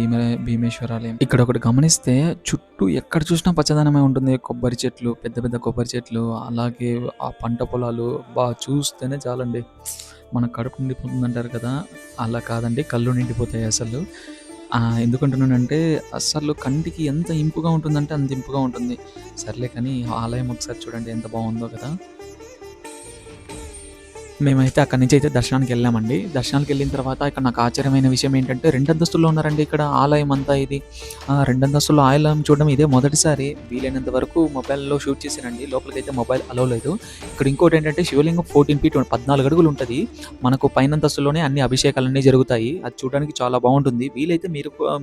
భీమేశ్వర ఆలయం. ఇక్కడ ఒకటి గమనిస్తే చుట్టూ ఎక్కడ చూసినా పచ్చదనమే ఉంటుంది. కొబ్బరి చెట్లు, పెద్ద పెద్ద కొబ్బరి చెట్లు, అలాగే ఆ పంట పొలాలు చూస్తేనే చాలండి మన కడుపు నిండిపోతుంది అంటారు కదా, అలా కాదండి, కళ్ళు నిండిపోతాయి అసలు. ఎందుకంటున్నానంటే అసలు కంటికి ఎంత ఇంపుగా ఉంటుందంటే అంత ఇంపుగా ఉంటుంది. సర్లే కానీ ఆలయం ఒకసారి చూడండి ఎంత బాగుందో కదా. మేమైతే అక్కడి నుంచి అయితే దర్శనానికి వెళ్ళామండి. దర్శనానికి వెళ్ళిన తర్వాత ఇక్కడ నాకు ఆశ్చర్యమైన విషయం ఏంటంటే 2 అంతస్తుల్లో ఉన్నారండి ఇక్కడ ఆలయం అంతా. ఇది 2 అంతస్తుల్లో ఆలయం చూడడం ఇదే మొదటిసారి. వీలైనంత వరకు మొబైల్లో షూట్ చేశానండి. లోపలికైతే మొబైల్ అలో లేదు. ఇక్కడ ఇంకోటి ఏంటంటే శివలింగం 14 feet 14 అడుగులు ఉంటుంది. మనకు పైన అంతస్తులోనే అన్ని అభిషేకాలన్నీ జరుగుతాయి. అది చూడడానికి చాలా బాగుంటుంది. వీలైతే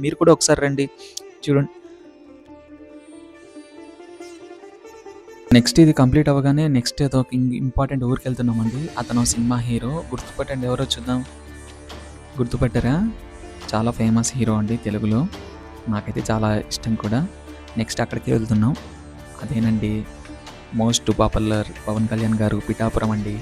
మీరు కూడా ఒకసారి రండి చూడండి. నెక్స్ట్ ఇది కంప్లీట్ అవ్వగానే నెక్స్ట్ ఏదో ఒక ఇంపార్టెంట్ ఊరికి వెళ్తున్నామండి. అతను సినిమా హీరో. గుర్తుపట్టండి, ఎవరో చూద్దాం. గుర్తుపట్టారా? చాలా ఫేమస్ హీరో అండి తెలుగులో. నాకైతే చాలా ఇష్టం కూడా. నెక్స్ట్ అక్కడికి వెళ్తున్నాం. అదేనండి మోస్ట్ పాపులర్ పవన్ కళ్యాణ్ గారు పిఠాపురం అండి.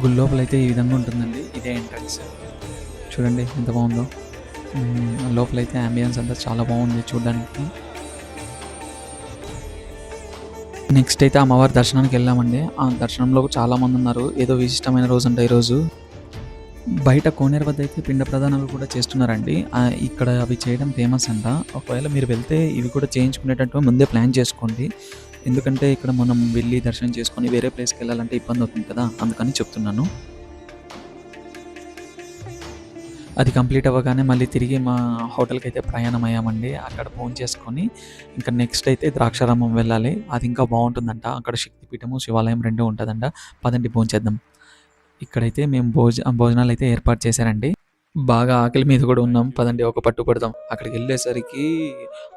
గుడి లోపలైతే ఈ విధంగా ఉంటుందండి. ఇదే ఎంట్రన్స్. చూడండి ఎంత బాగుందో. లోపలైతే అంబియన్స్ అంతా చాలా బాగుంది చూడడానికి. నెక్స్ట్ అయితే అమ్మవారి దర్శనానికి వెళ్ళామండి. ఆ దర్శనంలో చాలామంది ఉన్నారు. ఏదో విశిష్టమైన రోజు అంట ఈరోజు. బయట కోనేరు వద్ద అయితే పిండ ప్రదానాలు కూడా చేస్తున్నారండి. ఇక్కడ అవి చేయడం ఫేమస్ అంట. ఒకవేళ మీరు వెళ్తే ఇవి కూడా చేయించుకునేటట్టు ముందే ప్లాన్ చేసుకోండి. ఎందుకంటే ఇక్కడ మనం వెళ్ళి దర్శనం చేసుకొని వేరే ప్లేస్కి వెళ్ళాలంటే ఇబ్బంది అవుతుంది కదా, అందుకని చెప్తున్నాను. అది కంప్లీట్ అవ్వగానే మళ్ళీ తిరిగి మా హోటల్కి అయితే ప్రయాణం అయ్యామండి. అక్కడ భోజనం చేసుకొని ఇంకా నెక్స్ట్ అయితే ద్రాక్షారామం వెళ్ళాలి. అది ఇంకా బాగుంటుందంట. అక్కడ శక్తిపీఠము శివాలయం రెండూ ఉంటుందంట. పదండి భోజనం చేద్దాం. ఇక్కడైతే మేము భోజనాలు అయితే ఏర్పాటు చేశారండి. బాగా ఆకలి మీద కూడా ఉన్నాం. పదండి ఒక పట్టు పడదాం. అక్కడికి వెళ్ళేసరికి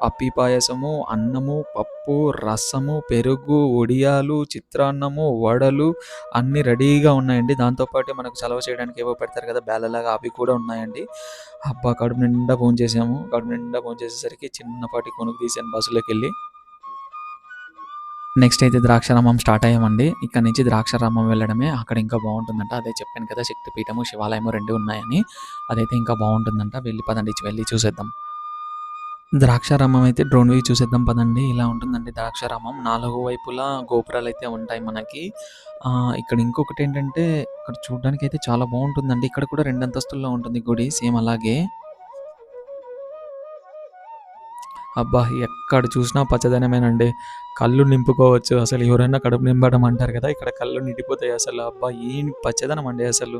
అప్పి పాయసము, అన్నము, పప్పు, రసము, పెరుగు, వడియాలు, చిత్రాన్నము, వడలు అన్నీ రెడీగా ఉన్నాయండి. దాంతోపాటు మనకు చలవ చేయడానికి ఏవో పెడతారు కదా బేలలాగా, అవి కూడా ఉన్నాయండి. అబ్బా కడుపు నిండా భోంచేసాము. కడుపు నిండా భోంచేసేసరికి చిన్నపాటి కొనుక్కు తీసాను బస్సులోకి వెళ్ళి. నెక్స్ట్ అయితే ద్రాక్షారామం స్టార్ట్ అయ్యామండి. ఇక్కడ నుంచి ద్రాక్షారామం వెళ్ళడమే. అక్కడ ఇంకా బాగుంటుందంట. అదే చెప్పాను కదా శక్తిపీఠము శివాలయము రెండు ఉన్నాయని. అదైతే ఇంకా బాగుంటుందంట. పదండి వెళ్ళి చూసేద్దాం. ద్రాక్షారామం అయితే డ్రోన్ వ్యూ చూసేద్దాం పదండి. ఇలా ఉంటుందండి ద్రాక్షారామం. 4 వైపులా గోపురాలు అయితే ఉంటాయి మనకి. ఇక్కడ ఇంకొకటి ఏంటంటే ఇక్కడ చూడడానికి అయితే చాలా బాగుంటుందండి. ఇక్కడ కూడా 2 అంతస్తుల్లో ఉంటుంది గుడి సేమ్ అలాగే. అబ్బా! ఎక్కడ చూసినా పచ్చదనమేనండి. కళ్ళు నింపుకోవచ్చు. అసలు ఎవరైనా కడుపు నింపడం అంటారు కదా! ఇక్కడ కళ్ళు నిండిపోతాయి అసలు. అబ్బా! ఏం పచ్చదనం అండి అసలు.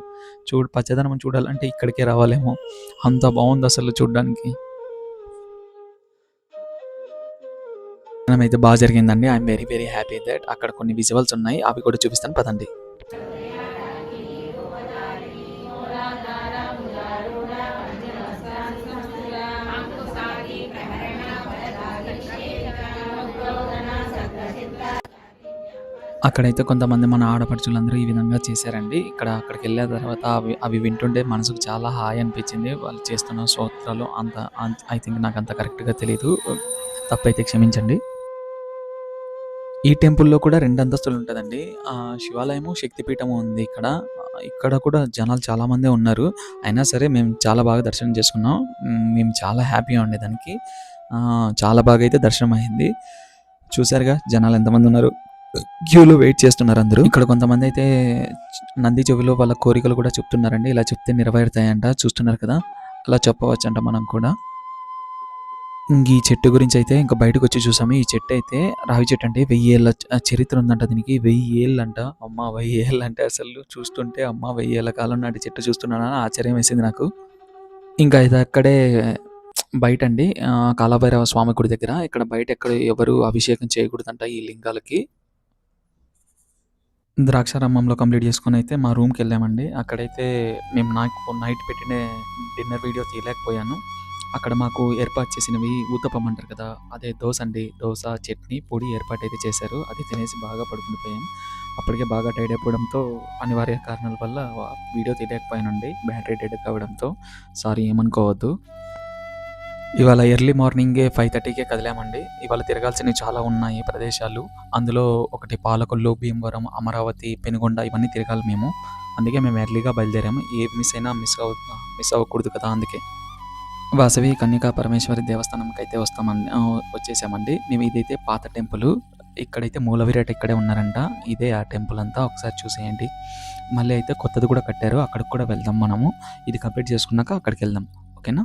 పచ్చదనం చూడాలంటే ఇక్కడికే రావాలేమో. అంత బావుందసలు చూడ్డానికి. అయితే జరిగిందండి. I'm very very happy that. అక్కడ కొన్ని విజువల్స్ ఉన్నాయి. అవి కూడా చూపిస్తాను పదండి. అక్కడైతే కొంతమంది మన ఆడపడుచులందరూ ఈ విధంగా చేశారండి. అక్కడికి వెళ్ళిన తర్వాత అవి వింటుంటే మనసుకు చాలా హాయి అనిపించింది. వాళ్ళు చేస్తున్న స్తోత్రాలు ఐ థింక్ నాకు అంత కరెక్ట్‌గా తెలీదు. తప్పైతే క్షమించండి. ఈ టెంపుల్‌లో కూడా 2 అంతస్తులు ఉంటదండి. శివాలయము, శక్తిపీఠము ఉంది ఇక్కడ. ఇక్కడ కూడా జనాలు చాలామందే ఉన్నారు. అయినా సరే మేము చాలా బాగా దర్శనం చేసుకున్నాం. మేము చాలా హ్యాపీగా ఉండే దానికి. చాలా బాగా అయితే దర్శనం అయింది. చూసారుగా జనాలు ఎంతమంది ఉన్నారు. క్యూలో వెయిట్ చేస్తున్నారు అందరూ. ఇక్కడ కొంతమంది అయితే నంది చెవిలో వాళ్ళ కోరికలు కూడా చెప్తున్నారండి. ఇలా చెప్తే నెరవేరుతాయంట. చూస్తున్నారు కదా, అలా చెప్పవచ్చంట మనం కూడా. ఈ చెట్టు గురించి అయితే ఇంకా బయటకు వచ్చి చూసాము. ఈ చెట్టు అయితే రావి చెట్టు అంటే 1000 ఏళ్ళ చరిత్ర ఉందంట దీనికి. 1000 ఏళ్ళు అంట. అమ్మ 1000 ఏళ్ళు అంటే అసలు చూస్తుంటే అమ్మ 1000 ఏళ్ళ కాలం నాటి చెట్టు చూస్తున్నానని ఆశ్చర్యం వేసింది నాకు. ఇంకా ఇది అక్కడే బయట అండి కాలభైరవ స్వామి గుడి దగ్గర. ఇక్కడ బయట ఎవరు అభిషేకం చేయకూడదంట ఈ లింగాలకి. ద్రాక్షారామంలో కంప్లీట్ చేసుకొని అయితే మా రూమ్కి వెళ్ళామండి. అక్కడైతే మేము నాకు నైట్ పెట్టిన డిన్నర్ వీడియో తీయలేకపోయాను. అక్కడ మాకు ఏర్పాటు చేసినవి ఊతప్పం అంటారు కదా, అదే దోశ అండి. దోశ, చట్నీ, పొడి ఏర్పాటు అయితే చేశారు. అది తినేసి బాగా పడుకుండిపోయాం. అప్పటికే బాగా టైర్డ్ అయిపోవడంతో అనివార్య కారణాల వల్ల వీడియో తీయలేకపోయానండి. బ్యాటరీ డెడ్ కావడంతో సారీ, ఏమనుకోవద్దు. ఇవాళ ఎర్లీ మార్నింగే 5:30కే కదిలామండి. ఇవాళ తిరగాల్సినవి చాలా ఉన్నాయి ప్రదేశాలు. అందులో ఒకటి పాలకొల్లు, భీమవరం, అమరావతి, పెనుగొండ ఇవన్నీ తిరగాలి మేము. అందుకే మేము ఎర్లీగా బయలుదేరాము. ఏ మిస్ అయినా మిస్ అవ్వకూడదు కదా, అందుకే. వాసవి కన్యకా పరమేశ్వరి దేవస్థానంకి అయితే వచ్చేసామండి మేము. ఇదైతే పాత టెంపుల్. ఇక్కడైతే మూలవిరాట్ ఇక్కడే ఉన్నారంట. ఇదే ఆ టెంపుల్ అంతా. ఒకసారి చూసేయండి. మళ్ళీ అయితే కొత్తది కూడా కట్టారు. అక్కడికి కూడా వెళ్దాం మనము. ఇది కంప్లీట్ చేసుకున్నాక అక్కడికి వెళ్దాం, ఓకేనా.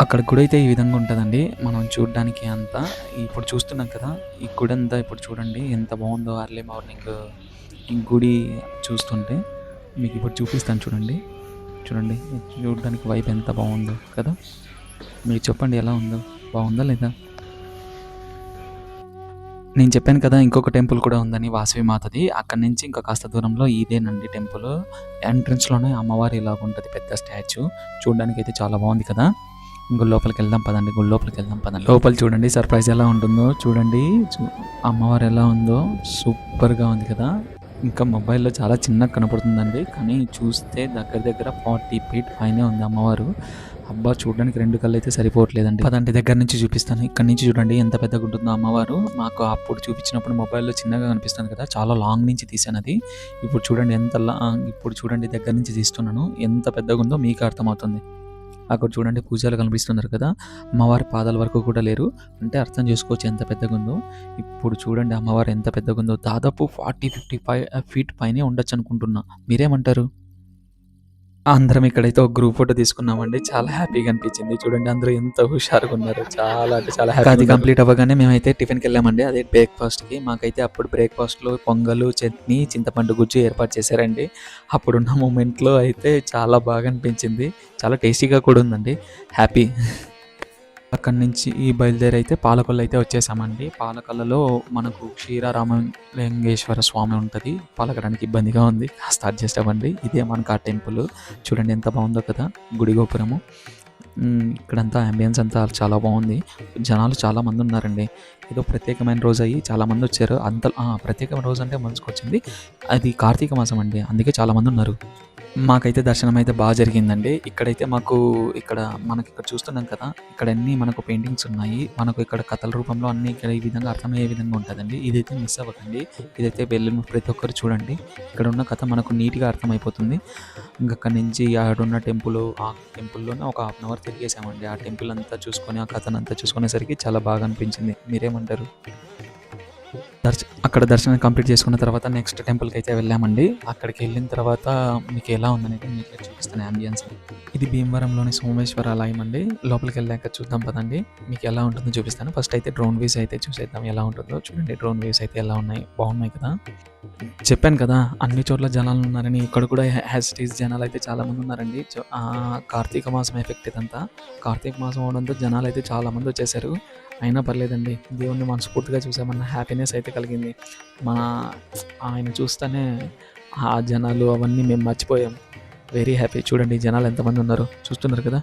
అక్కడ గుడి అయితే ఈ విధంగా ఉంటుందండి. మనం చూడడానికి అంతా ఇప్పుడు చూస్తున్నాం కదా, ఈ గుడి అంతా ఇప్పుడు చూడండి ఎంత బాగుందో. అర్లీ మార్నింగ్ ఈ గుడి చూస్తుంటే మీకు ఇప్పుడు చూపిస్తాను చూడండి. చూడండి చూడడానికి వైపు ఎంత బాగుందో కదా. మీరు చెప్పండి ఎలా ఉందో, బాగుందా లేదా? నేను చెప్పాను కదా ఇంకొక టెంపుల్ కూడా ఉందని, వాసవి మాతది. అక్కడి నుంచి ఇంకా కాస్త దూరంలో ఇదేనండి టెంపుల్. ఎంట్రన్స్లోనే అమ్మవారి ఇలాగ ఉంటుంది, పెద్ద స్టాచ్యూ. చూడడానికి అయితే చాలా బాగుంది కదా. గుడి లోపలికి వెళ్దాం పదండి, గుడి లోపలికి వెళ్దాం పదండి. లోపల చూడండి సర్ప్రైజ్ ఎలా ఉంటుందో చూడండి. అమ్మవారు ఎలా ఉందో సూపర్గా ఉంది కదా. ఇంకా మొబైల్లో చాలా చిన్నగా కనపడుతుందండి, కానీ చూస్తే దగ్గర దగ్గర 40 ఫీట్ పైనే ఉంది అమ్మవారు. అబ్బా చూడడానికి 2 కళ్ళు అయితే సరిపోవట్లేదండి. పదండి దగ్గర నుంచి చూపిస్తాను. ఇక్కడ నుంచి చూడండి ఎంత పెద్దగా ఉంటుందో అమ్మవారు. మాకు అప్పుడు చూపించినప్పుడు మొబైల్లో చిన్నగా కనిపిస్తుంది కదా, చాలా లాంగ్ నుంచి తీసాను అది. ఇప్పుడు చూడండి ఇప్పుడు చూడండి దగ్గర నుంచి తీస్తున్నాను, ఎంత పెద్దగా ఉందో మీకు అర్థమవుతుంది. అక్కడ చూడండి పూజలు కనిపిస్తున్నారు కదా, అమ్మవారి పాదాల వరకు కూడా లేరు, అంటే అర్థం చేసుకోవచ్చు ఎంత పెద్దగా ఉందో. ఇప్పుడు చూడండి అమ్మవారు ఎంత పెద్దగా ఉందో, దాదాపు 40-55 ఫీట్ పైనే ఉండొచ్చు అనుకుంటున్నా. మీరేమంటారు? అందరం ఇక్కడైతే ఒక గ్రూప్ ఫోటో తీసుకున్నామండి. చాలా హ్యాపీగా అనిపించింది. చూడండి అందరూ ఎంత హుషారుగా ఉన్నారు, చాలా అంటే చాలా హ్యాపీ. అది కంప్లీట్ అవ్వగానే మేమైతే టిఫిన్కి వెళ్ళామండి, అదే బ్రేక్ఫాస్ట్కి. మాకైతే అప్పుడు బ్రేక్ఫాస్ట్లో పొంగలు, చట్నీ, చింతపండు గుజ్జు ఏర్పాటు చేశారండి. అప్పుడున్న మూమెంట్లో అయితే చాలా బాగా అనిపించింది, చాలా టేస్టీగా కూడా ఉందండి. హ్యాపీ. అక్కడి నుంచి బయలుదేరి అయితే పాలకొల్లు అయితే వచ్చేసామండి. పాలకొల్లలో మనకు క్షీరారామలింగేశ్వర స్వామి ఉంటుంది, పలకడానికి ఇబ్బందిగా ఉంది, కాస్త అడ్జస్ట్ అవ్వండి. ఇదే మనకు ఆ టెంపుల్. చూడండి ఎంత బాగుందో కదా గుడి గోపురము. ఇక్కడంతా అంబియన్స్ అంతా చాలా బాగుంది. జనాలు చాలామంది ఉన్నారండి. ఏదో ప్రత్యేకమైన రోజు అయ్యి చాలామంది వచ్చారు. ప్రత్యేకమైన రోజు అంటే మనసుకు వచ్చింది, అది కార్తీక మాసం అండి, అందుకే చాలామంది ఉన్నారు. మాకైతే దర్శనం అయితే బాగా జరిగిందండి. ఇక్కడైతే మనకి ఇక్కడ చూస్తున్నాం కదా, ఇక్కడ అన్నీ మనకు పెయింటింగ్స్ ఉన్నాయి. మనకు ఇక్కడ కథల రూపంలో అన్నీ ఇక్కడ ఈ విధంగా అర్థమయ్యే విధంగా ఉంటుందండి. ఇదైతే మిస్ అవ్వకండి, ఇదైతే వెళ్ళిన ప్రతి ఒక్కరు చూడండి. ఇక్కడ ఉన్న కథ మనకు నీట్గా అర్థమైపోతుంది. అక్కడి నుంచి ఆడున్న టెంపుల్, ఆ టెంపుల్లోనే ఒక 1/2 అవర్ తిరిగేసామండి. ఆ టెంపుల్ అంతా చూసుకొని, ఆ కథనంతా చూసుకునేసరికి చాలా బాగా అనిపించింది. మీరేమంటారు? అక్కడ దర్శనం కంప్లీట్ చేసుకున్న తర్వాత నెక్స్ట్ టెంపుల్కి అయితే వెళ్ళామండి. అక్కడికి వెళ్ళిన తర్వాత మీకు ఎలా ఉందనేది మీకు చూపిస్తాను అంబియన్స్. ఇది భీమవరంలోని సోమేశ్వర ఆలయం అండి. లోపలికి వెళ్ళాక చూద్దాం పదండి, మీకు ఎలా ఉంటుందో చూపిస్తాను. ఫస్ట్ అయితే డ్రోన్ వ్యూస్ అయితే చూసేద్దాం ఎలా ఉంటుందో. చూడండి డ్రోన్ వ్యూస్ అయితే ఎలా ఉన్నాయి, బాగున్నాయి కదా. చెప్పాను కదా అన్ని చోట్ల జనాలు ఉన్నారని, ఇక్కడ కూడా హ్యాసిటీస్ జనాలు అయితే చాలామంది ఉన్నారండి. కార్తీక మాసం ఎఫెక్ట్ ఇదంతా. కార్తీక మాసం అవడంతో జనాలు అయితే చాలామంది వచ్చేసారు. అయినా పర్లేదండి, దేవుణ్ణి మనస్ఫూర్తిగా చూసామన్న హ్యాపీనెస్ అయితే కలిగింది. ఆయన చూస్తేనే ఆ జనాలు అవన్నీ మేము మర్చిపోయాం. Very happy. చూడండి జనాలు ఎంతమంది ఉన్నారో చూస్తున్నారు కదా.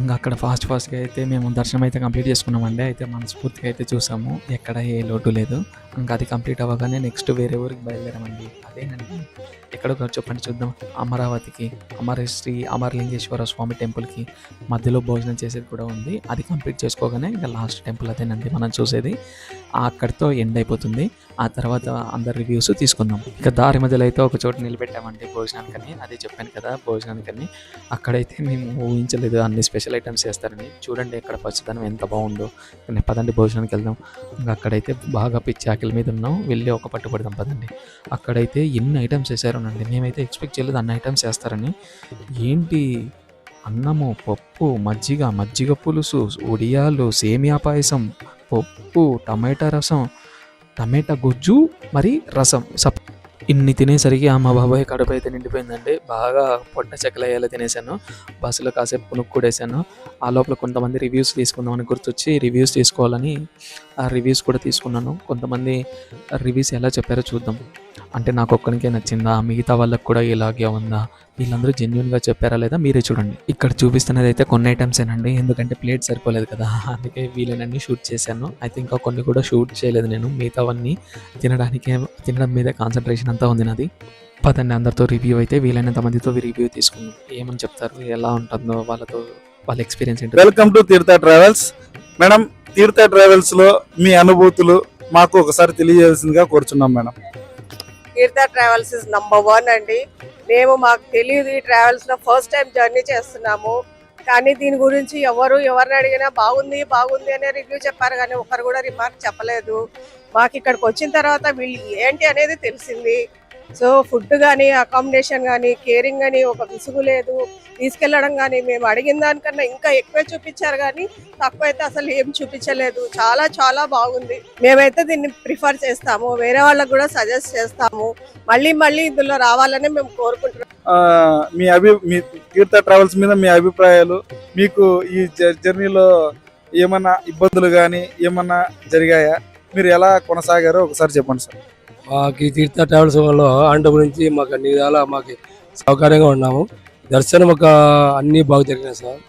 ఇంకా అక్కడ ఫాస్ట్గా అయితే మేము దర్శనం అయితే కంప్లీట్ చేసుకున్నామండి. అయితే మనస్ఫూర్తిగా అయితే చూసాము, ఎక్కడ ఏ లోటు లేదు. ఇంకా అది కంప్లీట్ అవ్వగానే నెక్స్ట్ వేరే ఊరికి బయలుదేరామండి. అదేనండి ఎక్కడో చెప్పండి చూద్దాం. అమరావతికి, శ్రీ అమరలింగేశ్వర స్వామి టెంపుల్కి మధ్యలో భోజనం చేసేది కూడా ఉంది. అది కంప్లీట్ చేసుకోగానే ఇంకా లాస్ట్ టెంపుల్ అదేనండి మనం చూసేది. అక్కడితో ఎండ్ అయిపోతుంది. ఆ తర్వాత అందరి రివ్యూస్ తీసుకుందాం. ఇక దారి మధ్యలో అయితే ఒక చోట నిలబెట్టామండి భోజనానికని. అదే చెప్పాను కదా భోజనానికని. అక్కడైతే మేము ఊహించలేదు అన్ని స్పెషల్ ఐటమ్స్ చేస్తారని. చూడండి ఇక్కడ పచ్చదనం ఎంత బాగుందో. పదండి భోజనానికి వెళ్దాం. ఇంకా అక్కడైతే బాగా పిచ్చి ఆకలి మీద ఉన్నాం, వెళ్ళి ఒక పట్టుబడదాం పదండి. అక్కడైతే ఎన్ని ఐటమ్స్ చేశారోనండి, మేమైతే ఎక్స్పెక్ట్ చేయలేదు అన్ని ఐటమ్స్ చేస్తారని. ఏంటి అన్నము, పప్పు, మజ్జిగ పులుసు, ఉడియాలు, సేమియా పాయసం, పప్పు, టమాటా రసం, టమాటా గుజ్జు, మరి రసం. ఇన్ని తినేసరికి మా బాబాయ్ కడుపు అయితే నిండిపోయిందండి. బాగా పొట్ట చెక్కలయ్యేలా తినేసాను. బస్సులో కాసేపు కొనుక్കൂడేసాను. ఆ లోపల కొంతమంది రివ్యూస్ తీసుకుందామని గుర్తొచ్చి రివ్యూస్ తీసుకోవాలని ఆ రివ్యూస్ కూడా తీసుకున్నాను. కొంతమంది రివ్యూస్ ఎలా చెప్పారో చూద్దాం. అంటే నాకు ఒక్కరికే నచ్చిందా, మిగతా వాళ్ళకి కూడా ఇలాగే ఉందా, వీళ్ళందరూ జెన్యున్గా చెప్పారా లేదా మీరే చూడండి. ఇక్కడ చూపిస్తున్నది అయితే కొన్ని ఐటమ్సేనండి, ఎందుకంటే ప్లేట్ సరిపోలేదు కదా, అందుకే వీళ్ళనన్నీ షూట్ చేశాను. అయితే ఇంకా కొన్ని కూడా షూట్ చేయలేదు నేను, మిగతావన్నీ తినడం మీదే కాన్సన్ట్రేషన్ అంతా ఉంది నాది. పదండి అందరితో రివ్యూ అయితే వీలైనంత మందితో రివ్యూ తీసుకుందాం. ఏమని చెప్తారు, ఎలా ఉంటుందో వాళ్ళ ఎక్స్పీరియన్స్ ఏంటి. Welcome to Tirtha travels. Madam, Tirtha travels లో మీ అనుభూతులు మాకు ఒకసారి తెలియజేయాల్సిందిగా కోరుచున్నాం madam. Tirtha travels is number 1 అండి. మాకు తెలియదు, ఈ ట్రావెల్స్ లో ఫస్ట్ టైం జర్నీ చేస్తున్నాము. కానీ దీని గురించి ఎవరిని అడిగినా బాగుంది అనే రివ్యూ చెప్పారు, కానీ ఒకరు కూడా రిమార్క్ చెప్పలేదు. మాకు ఇక్కడికి వచ్చిన తర్వాత వీళ్ళు ఏంటి అనేది తెలిసింది. సో ఫుడ్ కానీ అకామిడేషన్ కానీ కేరింగ్ కానీ ఒక విసుగు లేదు. తీసుకెళ్లడం కానీ మేము అడిగిన దానికన్నా ఇంకా ఎక్కువే చూపించారు కానీ తక్కువ అయితే అసలు ఏం చూపించలేదు. చాలా చాలా బాగుంది. మేమైతే దీన్ని ప్రిఫర్ చేస్తాము, వేరే వాళ్ళకు కూడా సజెస్ట్ చేస్తాము. మళ్ళీ మళ్ళీ ఇందులో రావాలని మేము కోరుకుంటున్నాం. మీ తీర్థ ట్రావెల్స్ మీద మీ అభిప్రాయాలు, మీకు ఈ జర్నీలో ఏమన్నా ఇబ్బందులు కానీ ఏమన్నా జరిగాయా, మీరు ఎలా కొనసాగారో ఒకసారి చెప్పండి సార్. మాకు ఈ తీర్థ ట్రావెల్స్ వల్ల ఆంట గురించి మాకు అన్ని విధాలా మాకు సౌకర్యంగా ఉన్నాము. దర్శనం అన్నీ బాగా జరిగినాయి సార్.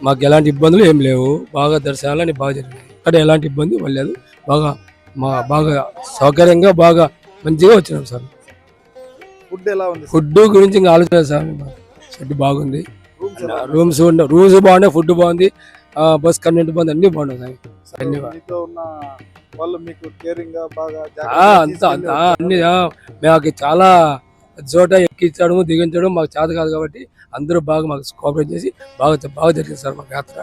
మాకు ఎలాంటి ఇబ్బందులు ఏం లేవు. బాగా దర్శనాలు అన్ని బాగా జరిగినాయి. ఇక్కడ ఎలాంటి ఇబ్బంది లేదు. బాగా సౌకర్యంగా బాగా మంచిగా వచ్చినాం సార్. ఫుడ్ ఎలా ఉంది? ఫుడ్ గురించి ఇంకా ఆలోచన సార్. ఫుడ్ బాగుంది, రూమ్స్ బాగున్నాయి, ఫుడ్ బాగుంది, బస్ కన్వెంట్ బాగుంది, అన్ని బాగున్నాయి సార్. అన్ని మీతో ఉన్న వాళ్ళు మీకు కేరింగ్ గా బాగా అంతా అన్ని మాకు చాలా చోట ఎక్కించడం దిగించడం మాకు చేత కాదు కాబట్టి అందరూ బాగా మాకు కోఆపరేట్ చేసి బాగా జరిగింది సార్ మాకు యాత్ర.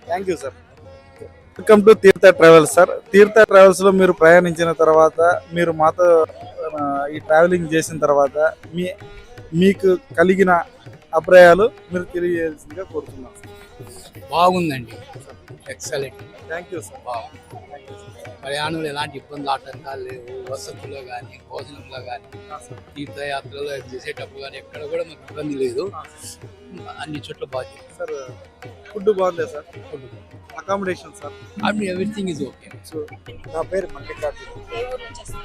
Thank you sir. Welcome to Tirtha travels sir. Tirtha travels లో మీరు ప్రయాణించిన తర్వాత, మీరు మాతో ఈ ట్రావెలింగ్ చేసిన తర్వాత మీకు కలిగిన అభిప్రాయాలు మీరు తెలియజేయాల్సిందిగా కోరుతున్నాం. బాగుందండి, ఎక్సలెంట్. Thank you sir. ప్రయాణంలో ఎలాంటి ఇబ్బందులు ఆటంకాలు లేవు. వసతుల్లో కానీ భోజనంలో కానీ తీర్థయాత్రలో చేసేటప్పుడు కానీ ఎక్కడ కూడా మాకు ఇబ్బంది లేదు. అన్ని చోట్ల బాగుంది సార్. ఫుడ్ బాగుంది sir. Accommodation sir, everything is okay. So నా పేరు మల్లికార్జున,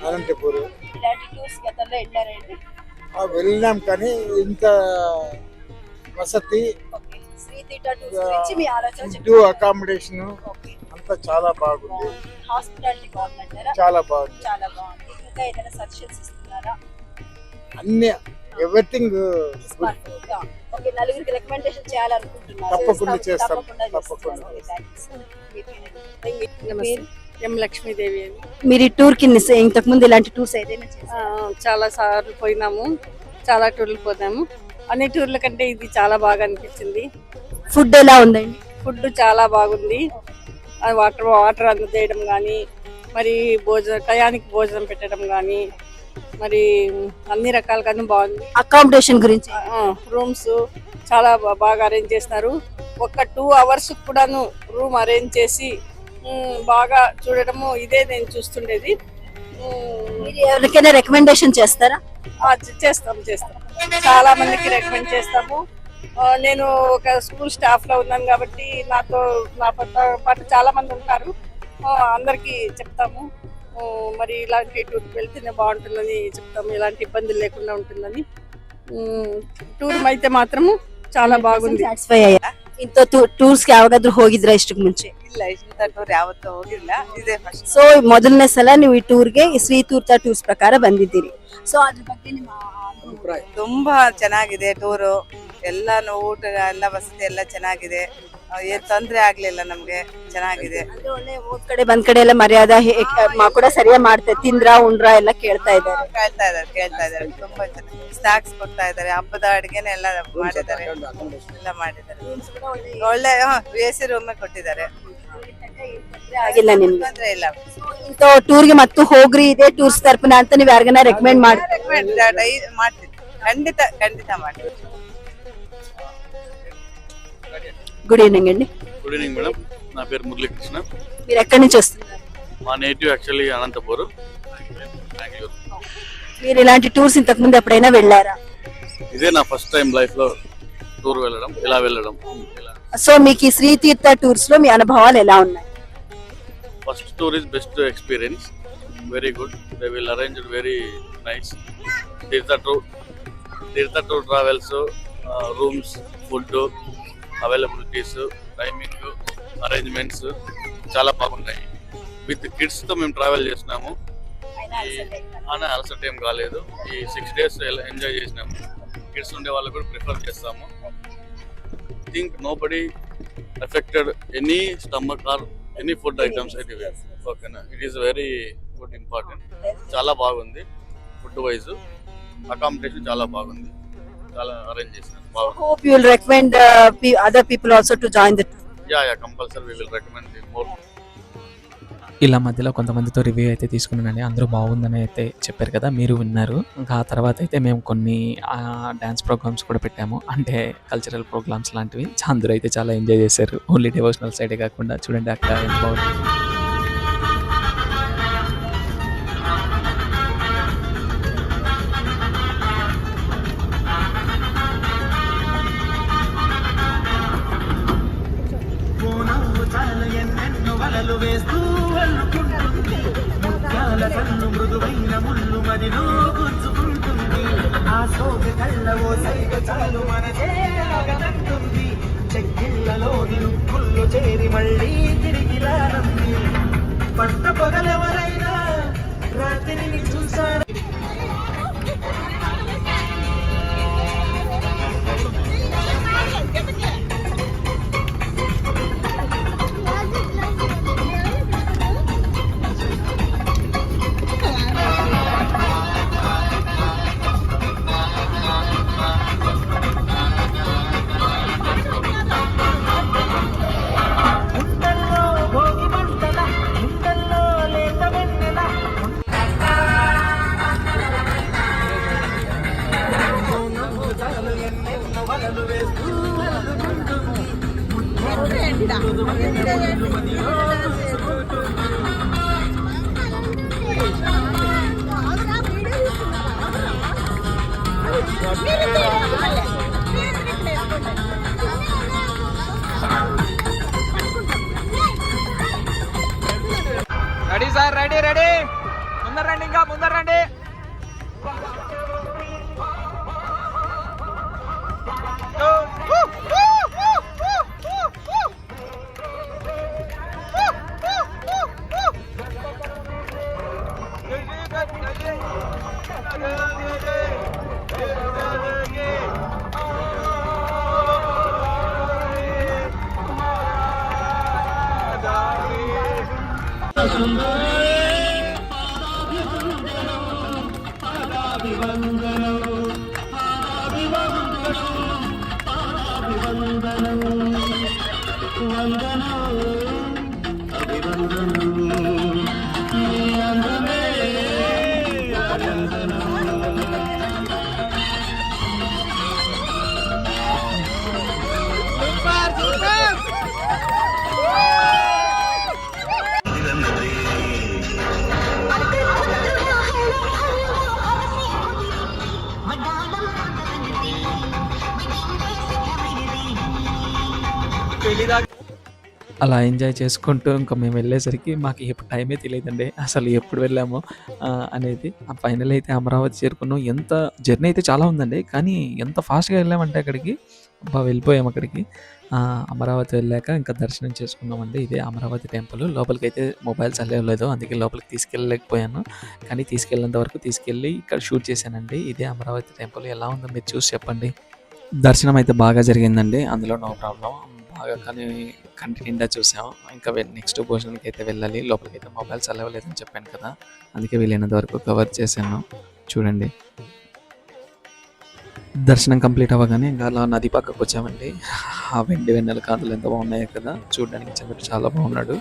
అనంతపూర్. వెళ్ళినాం కానీ ఇంత వసతి, ఫుడ్, అకామిడేషన్ అంతా చాలా బాగుంది. చాలా బాగుంది. అన్ని ఎవ్రీథింగ్ నలుగురికి రికమెండేషన్ చేయాలనుకుంటున్నారు. తప్పకుండా చేస్తాం. తప్పకుండా. ఎం లక్ష్మీదేవి అని. మీరు ఈ టూర్ కి ఇంతకు ముందు ఇలాంటి టూర్స్ ఏదైనా చేశారా? చాలా సార్లు పోయినాము, చాలా టూర్లు పోతాము. అన్ని టూర్ల కంటే ఇది చాలా బాగా అనిపించింది. ఫుడ్ ఎలా ఉందండి? ఫుడ్ చాలా బాగుంది. వాటర్ అందజేయడం కానీ, మరి టయానికి భోజనం పెట్టడం కానీ, మరి అన్ని రకాలుగానే బాగుంది. అకామిడేషన్ గురించి? రూమ్స్ చాలా బాగా అరేంజ్ చేస్తున్నారు. ఒక 2 hours కూడాను రూమ్ అరేంజ్ చేసి బాగా చూడటము ఇదే నేను చూస్తుండేది. ఎవరికైనా రికమెండేషన్ చేస్తారా? చేస్తాం. చాలా మందికి రికమెండ్ చేస్తాము. నేను ఒక స్కూల్ స్టాఫ్ లో ఉన్నాను కాబట్టి నా పాటు చాలా మంది ఉంటారు. అందరికి చెప్తాము, మరి ఇలాంటి టూర్కి వెళ్తేనే బాగుంటుందని చెప్తాము. ఇలాంటి ఇబ్బందులు లేకుండా ఉంటుందని. ಟೂರ್ అయితే ಮಾತ್ರము చాలా ಬಾಗುಂದಿ. ಸ್ಯಾಟಿಸ್ಫೈ ಅಯ್ಯಾ? ಇಂತ ಟೂರ್ಸ್ ಗೆ ಯಾವಾಗಾದ್ರೂ ಹೋಗಿದ್ರಾ ಇಷ್ಟಕ್ಕೆ ಮುಂಚೆ? ಇಲ್ಲ, ಇಂಥ ಟೂರ್ ಯಾವತ್ತೂ ಹೋಗಿಲ್ಲ, ಇದೇ ಫಸ್ಟ್. ಸೊ ಮೊದಲನೇ ಸಲ ನೀವು ಈ ಟೂರ್ಗೆ ಈ ಶ್ರೀ ತೀರ್ಥ ಟೂರ್ಸ್ ಪ್ರಕಾರ ಬಂದಿದ್ದೀರಿ. ಸೊ ಅದ್ರ ಬಗ್ಗೆ ನಿಮ್ಮ ಅಭಿಪ್ರಾಯ? ತುಂಬಾ ಚೆನ್ನಾಗಿದೆ ಟೂರು. ಎಲ್ಲಾನು ಊಟ ಎಲ್ಲ ವಸತಿ ಎಲ್ಲ ಚೆನ್ನಾಗಿದೆ. ಏನ್ ತೊಂದ್ರೆ ಆಗ್ಲಿಲ್ಲ ನಮ್ಗೆ, ಚೆನ್ನಾಗಿದೆ. ಅಂದ್ರೆ ಒಳ್ಳೆ ಹೋದ್ ಕಡೆ ಬಂದ್ ಕಡೆ ಎಲ್ಲ ಮರ್ಯಾದೆ ಕೂಡ ಸರಿಯಾಗಿ ಮಾಡ್ತಾರೆ, ತಿಂದ್ರ ಉಂಡ್ರ ಎಲ್ಲ ಕೇಳ್ತಾ ಇದ್ದಾರೆ. ಕೇಳ್ತಾ ಇದ್ದಾರೆ ತುಂಬಾ ಚೆನ್ನಾಗಿ. ಸ್ನಾಕ್ಸ್ ಕೊಡ್ತಾ ಇದ್ದಾರೆ, ಹಬ್ಬದ ಅಡಿಗೆನೆ ಎಲ್ಲ ಮಾಡಿದ್ದಾರೆ, ಎಲ್ಲ ಮಾಡಿದ್ದಾರೆ. ಒಳ್ಳೆ AC ರೂಮ್ ಕೊಟ್ಟಿದ್ದಾರೆ. ಆಗಿಲ್ಲ ನಿಮ್ಗೆ? ತೊಂದ್ರೆ ಇಲ್ಲ. ಇಂಥ ಟೂರ್ಗೆ ಮತ್ತು ಹೋಗ್ರಿ ಇದೇ ಟೂರ್ಸ್ ತರಪುನ ಅಂತ ನೀವ್ ಯಾರಿಗಾನ ರೆಕಮೆಂಡ್ ಮಾಡ್ತೀರಿ? ಮಾಡ್ತೀವಿ, ಖಂಡಿತ ಮಾಡ್ತೀವಿ. గుడ్ ఈవినింగ్ అండి. గుడ్ ఈవినింగ్ మేడం, నా పేరు మురళీకృష్ణ. మీరు ఎక్కడి నుంచి వస్తున్నారు? మా నేటివ్ యాక్చువల్లీ అనంతపూర్. బెంగళూరు. మీరు ఇలాంటి టూర్స్ ఇంతకు ముందు ఎప్పుడైనా వెళ్ళారా? ఇదే నా ఫస్ట్ టైం లైఫ్ లో టూర్ వెళ్ళడం, ఇలా వెళ్ళడం. సో మీకు ఈ శ్రీ తీర్థ టూర్స్ లో మీ అనుభవాలు ఎలా ఉన్నాయి? First tour is best experience, very good. They will arrange very nice. Teertha tour travels, rooms, food availabilities, timing, arrangements చాలా బాగున్నాయి. విత్ కిడ్స్ తో మేము ట్రావెల్ చేసినాము. అలసట ఏం కాలేదు. ఈ 6 days ఎంజాయ్ చేసినాము. కిడ్స్ ఉండే వాళ్ళకు కూడా ప్రిఫర్ చేస్తాము. Think nobody affected any stomach or any food items anyway. ఓకేనా, it is very good, important. చాలా బాగుంది ఫుడ్ వైజ్. అకామిడేషన్ చాలా బాగుంది, చాలా అరేంజ్ చేసినాము. Hope you will recommend other people also to join the tour. Yeah, compulsory we will recommend more. ఇలా మధ్యలో కొంతమందితో రివ్యూ అయితే తీసుకున్నానండి. అందరూ బాగుందని అయితే చెప్పారు కదా, మీరు విన్నారు. ఇంకా ఆ తర్వాత అయితే మేము కొన్ని డ్యాన్స్ ప్రోగ్రామ్స్ కూడా పెట్టాము, అంటే కల్చరల్ ప్రోగ్రామ్స్ లాంటివి. అందరూ అయితే చాలా ఎంజాయ్ చేశారు, ఓన్లీ డివోషనల్ సైడే కాకుండా. చూడండి అక్కడ ఎంత బాగుంది. రెడీ సార్, రెడీ రెడీ, ముందర రండి, ఇంకా ముందర రండి. అలా ఎంజాయ్ చేసుకుంటూ ఇంకా మేము వెళ్ళేసరికి మాకు ఎప్పుడు టైమే తెలియదండి, అసలు ఎప్పుడు వెళ్ళాము అనేది. ఫైనల్ అయితే అమరావతి చేరుకున్నాం. ఎంత జర్నీ అయితే చాలా ఉందండి, కానీ ఎంత ఫాస్ట్గా వెళ్ళామంటే అక్కడికి, వెళ్ళిపోయాము అక్కడికి. అమరావతి వెళ్ళాక ఇంకా దర్శనం చేసుకున్నామండి. ఇదే అమరావతి టెంపుల్. లోపలికి అయితే మొబైల్స్ అల్లలేదు, అందుకే లోపలికి తీసుకెళ్ళలేకపోయాను. కానీ తీసుకెళ్ళేంత వరకు తీసుకెళ్ళి ఇక్కడ షూట్ చేశానండి. ఇదే అమరావతి టెంపుల్. ఎలా ఉందో మీరు చూసి చెప్పండి. దర్శనం అయితే బాగా జరిగిందండి, అందులో నో ప్రాబ్లం. బాగా కానీ కంటి నిండా చూసాం. ఇంకా నెక్స్ట్ భోజనానికి అయితే వెళ్ళాలి. లోపలికి అయితే మొబైల్స్ అలవ్ లేదని చెప్పాను కదా, అందుకే వెళ్ళినంత వరకు కవర్ చేశాను. చూడండి, దర్శనం కంప్లీట్ అవ్వగానే ఇంకా అలా నది పక్కకు వచ్చామండి. ఆ వెన్నెల కాంతులు ఎంత బాగున్నాయో కదా, చూడడానికి చంద్రుడు చాలా బాగున్నాడు.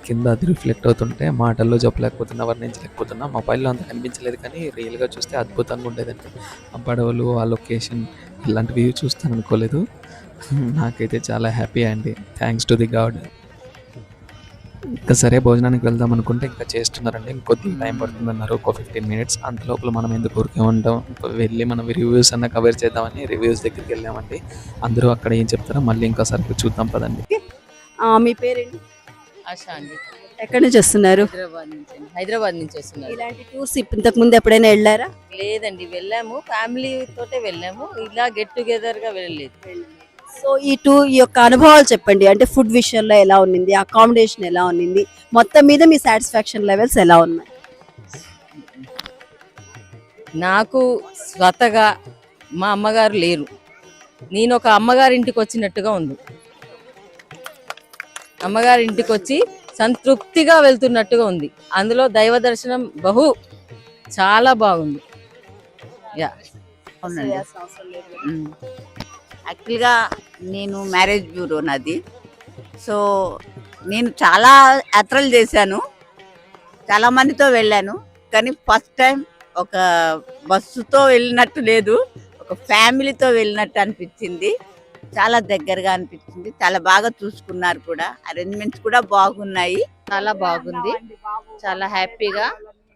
కింద అది రిఫ్లెక్ట్ అవుతుంటే మాటల్లో చెప్పలేకపోతున్నా, వర్ణించలేకపోతున్నా. మొబైల్లో అంత కనిపించలేదు, కానీ రియల్గా చూస్తే అద్భుతంగా ఉండేదండి. ఆ పడవలు, ఆ లొకేషన్, ఇలాంటి వ్యూ చూస్తాను అనుకోలేదు. నాకైతే చాలా హ్యాపీ అండి. Thanks to the God. ఇంకా సరే భోజనానికి వెళ్దాం అనుకుంటే ఇంకా చేస్తున్నారండి. ఇంకొద్ది టైం పడుతుందన్నారు, ఒక 15 minutes. అంత లోపల మనం ఎందుకు ఊరికే ఉంటాం, వెళ్ళి మనం రివ్యూస్ అన్న కవర్ చేద్దామని రివ్యూస్ దగ్గరికి వెళ్ళామండి. అందరూ అక్కడ ఏం చెప్తారో మళ్ళీ ఇంకోసారి చూద్దాం పదండి. మీ పేరేంటి? ఆశా అండి. ఎక్కడి నుంచి వస్తున్నారు? హైదరాబాద్ నుంచి వస్తున్నారు. ఇలాంటి టూర్స్ ఇంతకు ముందు ఎప్పుడైనా వెళ్ళారా? లేదండి, వెళ్ళాము, ఫ్యామిలీ తోటే వెళ్ళాము, ఇలా గెట్ టుగెదర్ గా వెళ్ళలేదు. సో ఈ యొక్క అనుభవాలు చెప్పండి. అంటే ఫుడ్ విషయంలో ఎలా ఉన్నింది, అకామిడేషన్ ఎలా ఉన్నింది, మొత్తం మీద మీ సాటిస్ఫాక్షన్ లెవెల్స్ ఎలా ఉన్నాయి? నాకు స్వతగా మా అమ్మగారు లేరు, నేను ఒక అమ్మగారింటికి వచ్చినట్టుగా ఉంది. అమ్మగారింటికి వచ్చి సంతృప్తిగా వెళ్తున్నట్టుగా ఉంది. అందులో దైవ దర్శనం చాలా బాగుంది. యాక్చువల్గా నేను మ్యారేజ్ బ్యూరో నాది. సో నేను చాలా యాత్రలు చేశాను. చాలా మందితో వెళ్ళాను, కానీ ఫస్ట్ టైం ఒక బస్సుతో వెళ్ళినట్టు లేదు, ఒక ఫ్యామిలీతో వెళ్ళినట్టు అనిపించింది. చాలా దగ్గరగా అనిపించింది, చాలా బాగా చూసుకున్నారు కూడా, అరేంజ్మెంట్స్ కూడా బాగున్నాయి. చాలా బాగుంది, చాలా హ్యాపీగా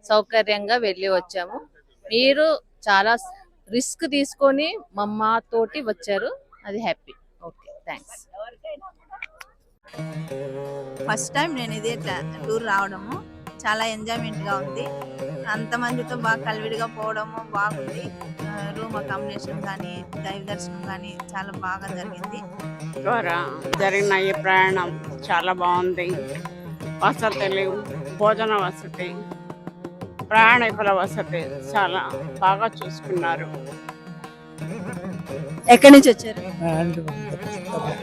సౌకర్యంగా వెళ్ళి వచ్చాము. మీరు చాలా రిస్క్ తీసుకొని తోటి వచ్చారు, అది happy. Okay, thanks. First time నేను ఇదే టూర్ రావడము, చాలా ఎంజాయ్మెంట్ గా ఉంది. అంతమందితో బాగా కలివిడిగా పోవడము బాగుంది. రూమ్ అకామిడేషన్ కానీ దైవ దర్శనం కానీ చాలా బాగా జరిగింది. ద్వారా జరిగిన ఈ ప్రయాణం చాలా బాగుంది. వసతులు, భోజన వసతి, ప్రయాణికుల వసతి చాలా బాగా చూసుకున్నారు. ఎక్కడి నుంచి వచ్చారు?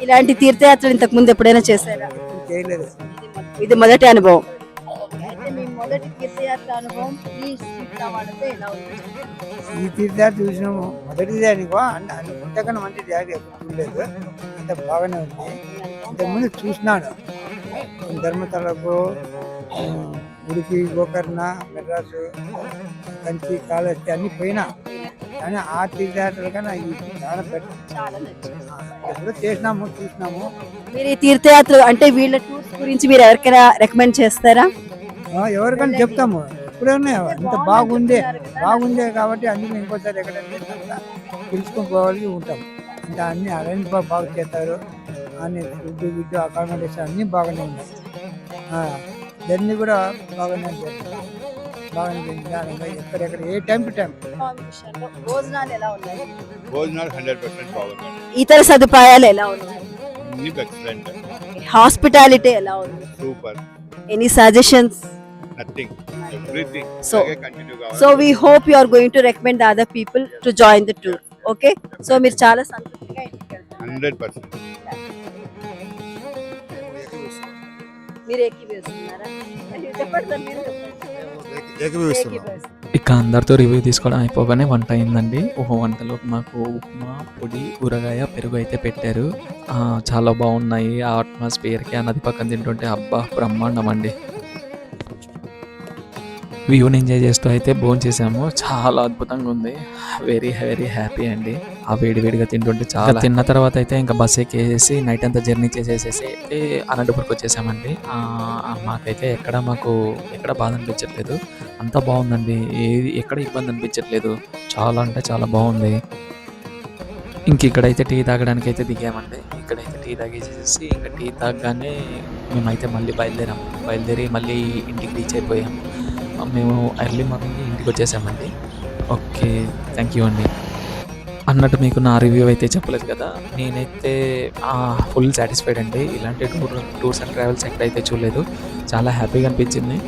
ఇలాంటి తీర్థయాత్రలు ఇంతకు ముందు ఎప్పుడైనా చేశారా? ఇది మొదటి అనుభవం. అయితే మీ మొదటి తీర్థయాత్ర అనుభవం ఈ శ్రీరామతో ఎలా ఉంది? ఈ తీర్థయాత్ర చూసినాము, మొదటిది అనుకో, అంతకన్నా మంచి జాగ్రత్త ఎప్పుడు చూడలేదు, అంత బాగానే ఉంది. ఇంతకుముందు చూసినాను ధర్మతలకు, ఉడిపి, గోకర్ణ, మెడ్రాసు, కంచి, కాళహస్తి అన్ని పోయినా, కానీ ఆ తీర్థయాత్రల కన్నా ఈ చాలా బెటర్. ఎప్పుడో చేసినాము, చూసినాము. మీరు ఈ తీర్థయాత్ర అంటే వీళ్ళ టూర్స్ గురించి మీరు ఎవరికైనా రికమెండ్ చేస్తారా? ఎవరికైనా చెప్తాము, ఎప్పుడైనా ఇంత బాగుందే కాబట్టి అందుకే ఇంకోసారి ఎక్కడైనా తెలుసుకొని పోవాలి ఉంటాం. అంటే అన్ని అరేంజ్ బాగా చేస్తారు, అన్ని ఫుడ్ గిడ్డు అకామిడేషన్ అన్నీ బాగానే ఉన్నాయి. జర్నీ కూడా బాగానే ఎక్కడెక్కడ ఏ టైం టు టైం. భోజనాలు ఎలా ఉన్నాయి? భోజనాలు 100% బాగున్నాయి. ఇతర సదుపాయాలు ఎలా ఉన్నాయి? అన్ని ఎక్సలెంట్. హాస్పిటాలిటీ ఎలా ఉంది? Super. Any suggestions? Nothing. Everything. So, continue కావాలి. So we hope you are going to recommend the other people to join the tour. Okay? So మీరు చాలా సంతృప్తిగా ఇంటికి వెళ్తారు. 100%. మీరు ఏకీభవిస్తున్నారా? చెప్పండి సార్, మీరు చెప్పండి. ఏకీభవిస్తున్నారు. ఇక అందరితో రివ్యూ తీసుకోవడం అయిపోగానే వంట అయిందండి. వంటలో మాకు ఉప్మా, పొడి, ఊరగాయ, పెరుగు అయితే పెట్టారు. చాలా బాగున్నాయి. ఆ అట్మాస్ఫియర్కి ఆ నది పక్కన తింటుంటే అబ్బా బ్రహ్మాండం అండి. వ్యూని ఎంజాయ్ చేస్తూ అయితే భోజనం చేసాము. చాలా అద్భుతంగా ఉంది. వెరీ వెరీ హ్యాపీ అండి. ఆ వేడివేడిగా తింటుంటే చాలా. తిన్న తర్వాత అయితే ఇంకా బస్ ఎక్కేసి నైట్ అంతా జర్నీ చేసేసేసి అయితే అనంతపురంకి వచ్చేసామండి. మాకైతే ఎక్కడ బాధ అనిపించట్లేదు, అంతా బాగుందండి. ఎక్కడ ఇబ్బంది అనిపించట్లేదు. చాలా అంటే చాలా బాగుంది. ఇక్కడైతే టీ తాగడానికి అయితే దిగామండి. ఇక్కడైతే టీ తాగేసేసి ఇంకా టీ తాగగానే మేమైతే మళ్ళీ బయలుదేరి మళ్ళీ ఇంటికి రీచ్ అయిపోయాము. మేము ఎర్లీ మార్నింగ్ ఇంటికి వచ్చేసామండి. ఓకే, థ్యాంక్ యూ అండి. అన్నట్టు మీకు నా రివ్యూ అయితే చెప్పలేదు కదా, నేనైతే ఫుల్ సాటిస్ఫైడ్ అండి. ఇలాంటి టూర్స్ అండ్ ట్రావెల్స్ ఎక్కడైతే చూడలేదు. చాలా హ్యాపీగా అనిపించింది.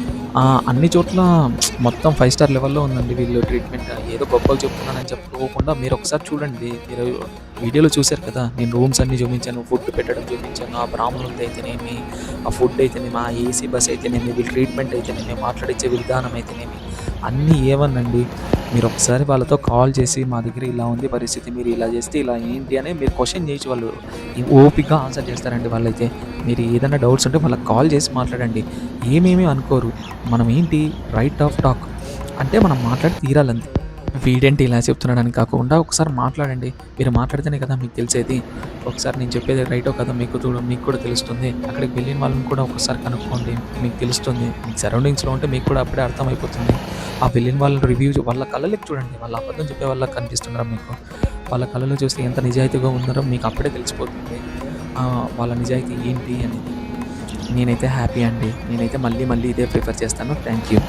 అన్ని చోట్ల మొత్తం 5 స్టార్ లెవెల్లో ఉందండి వీళ్ళు ట్రీట్మెంట్. ఏదో గొప్పలు చెప్తున్నానని చెప్పుకోకుండా మీరు ఒకసారి చూడండి. మీరు వీడియోలో చూశారు కదా, నేను రూమ్స్ అన్నీ చూపించాను, ఫుడ్ పెట్టడం చూపించాను, ఆ బ్రాహ్మణులతో అయితేనేమి, ఆ ఫుడ్ అయితేనేమి, ఆ ఏసీ బస్ అయితేనేమి, వీళ్ళు ట్రీట్మెంట్ అయితేనేమి, మాట్లాడించే విధానం అయితేనేమి, అన్నీ ఏమనండి. మీరు ఒకసారి వాళ్ళతో కాల్ చేసి మా దగ్గర ఇలా ఉంది పరిస్థితి, మీరు ఇలా చేస్తే ఇలా ఏంటి అని మీరు క్వశ్చన్ చేసి వాళ్ళు ఓపికగా ఆన్సర్ చేస్తారండి. వాళ్ళైతే మీరు ఏదైనా డౌట్స్ ఉంటే వాళ్ళకి కాల్ చేసి మాట్లాడండి. ఏమేమి అనుకోరు. మనం ఏంటి రైట్ ఆఫ్ టాక్ అంటే మనం మాట్లాడి తీరాలంతే. వీడేంటి ఇలా చెప్తున్నాడని కాకుండా ఒకసారి మాట్లాడండి. మీరు మాట్లాడితేనే కదా మీకు తెలిసేది. ఒకసారి నేను చెప్పేది రైటో కదా మీకు కూడా తెలుస్తుంది. అక్కడికి వెళ్ళిన వాళ్ళని కూడా ఒకసారి కనుక్కోండి, మీకు తెలుస్తుంది. మీకు సరౌండింగ్స్లో ఉంటే మీకు కూడా అప్పుడే అర్థమైపోతుంది. ఆ వెళ్ళిన వాళ్ళ రివ్యూ వాళ్ళ కళ్ళకి చూడండి. వాళ్ళ అబద్ధం చెప్పే వాళ్ళకి కనిపిస్తున్నారో మీకు, వాళ్ళ కళ్ళలో చూస్తే ఎంత నిజాయితీగా ఉన్నారో మీకు అప్పుడే తెలిసిపోతుంది వాళ్ళ నిజాయితీ ఏంటి అనేది. నేనైతే హ్యాపీ అండి. నేనైతే మళ్ళీ ఇదే ప్రిఫర్ చేస్తాను. Thank you.